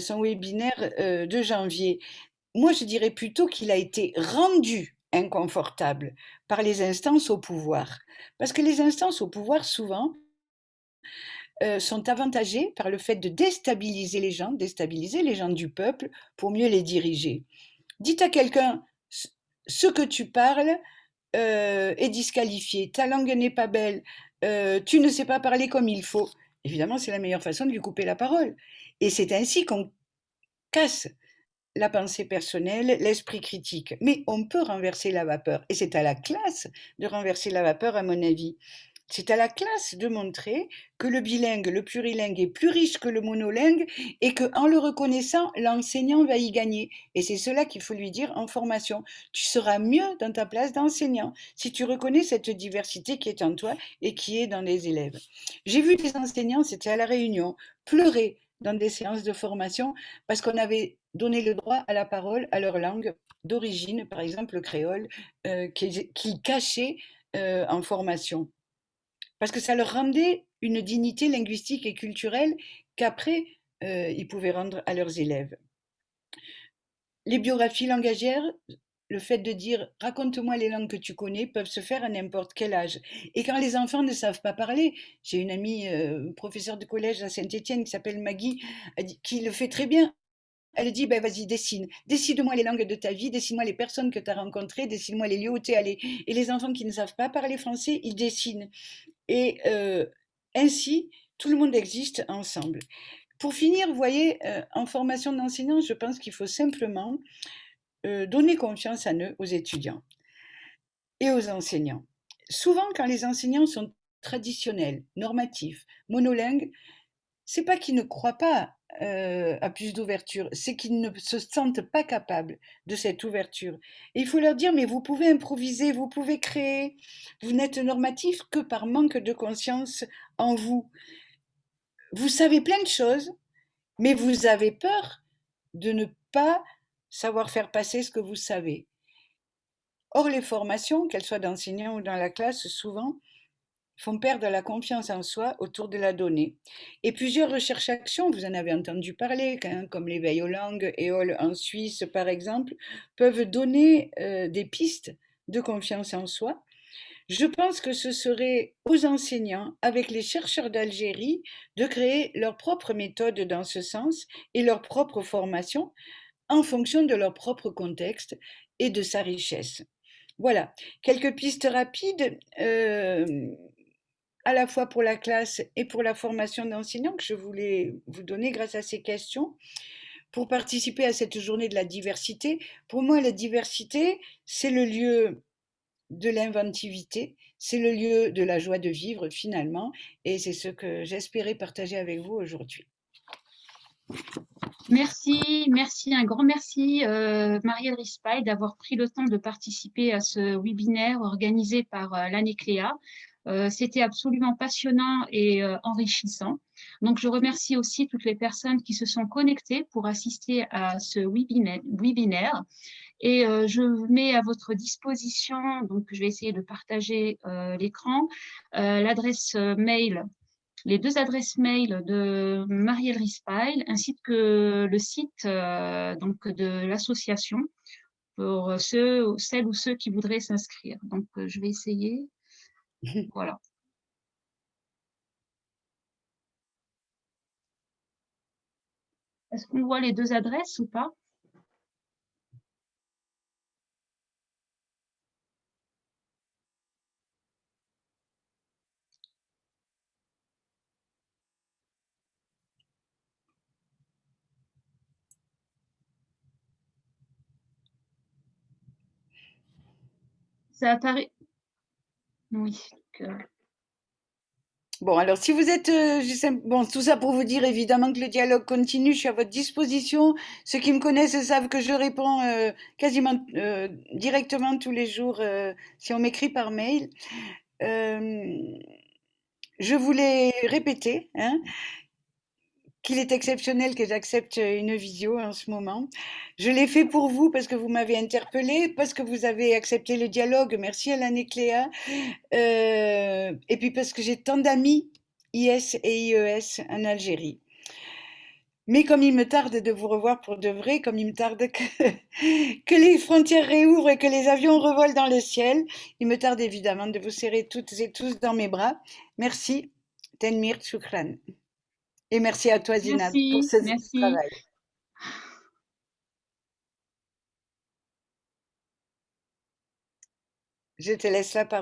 son webinaire de janvier, moi je dirais plutôt qu'il a été rendu inconfortable par les instances au pouvoir. Parce que les instances au pouvoir, souvent, sont avantagées par le fait de déstabiliser les gens du peuple pour mieux les diriger. Dites à quelqu'un, ce que tu parles est disqualifié, ta langue n'est pas belle, tu ne sais pas parler comme il faut. Évidemment, c'est la meilleure façon de lui couper la parole. Et c'est ainsi qu'on casse la pensée personnelle, l'esprit critique. Mais on peut renverser la vapeur. Et c'est à la classe de renverser la vapeur, à mon avis. C'est à la classe de montrer que le bilingue, le plurilingue est plus riche que le monolingue et qu'en le reconnaissant, l'enseignant va y gagner. Et c'est cela qu'il faut lui dire en formation. Tu seras mieux dans ta place d'enseignant si tu reconnais cette diversité qui est en toi et qui est dans les élèves. J'ai vu des enseignants, c'était à la Réunion, pleurer dans des séances de formation parce qu'on avait donné le droit à la parole à leur langue d'origine, par exemple le créole, qu'ils cachaient en formation parce que ça leur rendait une dignité linguistique et culturelle qu'après, ils pouvaient rendre à leurs élèves. Les biographies langagières, le fait de dire raconte-moi les langues que tu connais peuvent se faire à n'importe quel âge. Et quand les enfants ne savent pas parler, j'ai une amie professeure de collège à Saint-Étienne qui s'appelle Maggie, qui le fait très bien. Elle dit, ben vas-y, dessine. Décide-moi les langues de ta vie, dessine-moi les personnes que tu as rencontrées, dessine-moi les lieux où tu es allé. Et les enfants qui ne savent pas parler français, ils dessinent. Et ainsi, tout le monde existe ensemble. Pour finir, vous voyez, en formation d'enseignants, je pense qu'il faut simplement donner confiance en eux, aux étudiants et aux enseignants. Souvent, quand les enseignants sont traditionnels, normatifs, monolingues, c'est pas qu'ils ne croient pas à plus d'ouverture, c'est qu'ils ne se sentent pas capables de cette ouverture. Et il faut leur dire, mais vous pouvez improviser, vous pouvez créer, vous n'êtes normatif que par manque de conscience en vous. Vous savez plein de choses, mais vous avez peur de ne pas savoir faire passer ce que vous savez. Or, les formations, qu'elles soient d'enseignants ou dans la classe, souvent, font perdre la confiance en soi autour de la donnée. Et plusieurs recherches-actions, vous en avez entendu parler, comme l'éveil aux langues, EOL en Suisse par exemple, peuvent donner des pistes de confiance en soi. Je pense que ce serait aux enseignants, avec les chercheurs d'Algérie, de créer leur propre méthode dans ce sens et leur propre formation en fonction de leur propre contexte et de sa richesse. Voilà, quelques pistes rapides, à la fois pour la classe et pour la formation d'enseignants que je voulais vous donner grâce à ces questions. Pour participer à cette journée de la diversité, pour moi, la diversité, c'est le lieu de l'inventivité, c'est le lieu de la joie de vivre finalement, et c'est ce que j'espérais partager avec vous aujourd'hui. Merci, merci, un grand merci, Marielle Rispail, d'avoir pris le temps de participer à ce webinaire organisé par l'ANECLEA. C'était absolument passionnant et enrichissant. Donc, je remercie aussi toutes les personnes qui se sont connectées pour assister à ce webinaire. Et je mets à votre disposition, donc je vais essayer de partager l'écran, l'adresse mail, les deux adresses mail de Marielle Rispail, ainsi que le site donc de l'association pour celles ou ceux qui voudraient s'inscrire. Donc, je vais essayer. Voilà. Est-ce qu'on voit les deux adresses ou pas? Ça apparaît. Oui. Bon, alors si vous êtes, bon, tout ça pour vous dire évidemment que le dialogue continue, je suis à votre disposition. Ceux qui me connaissent savent que je réponds quasiment directement tous les jours si on m'écrit par mail. Je voulais répéter qu'il est exceptionnel que j'accepte une visio en ce moment. Je l'ai fait pour vous parce que vous m'avez interpellé, parce que vous avez accepté le dialogue. Merci à l'ANECLEA. Et puis parce que j'ai tant d'amis IS et IES en Algérie. Mais comme il me tarde de vous revoir pour de vrai, comme il me tarde que les frontières réouvrent et que les avions revolent dans le ciel, il me tarde évidemment de vous serrer toutes et tous dans mes bras. Merci, Tenmir Choukran. Et merci à toi, Zinab, pour Merci, ce merci. travail. Je te laisse la parole.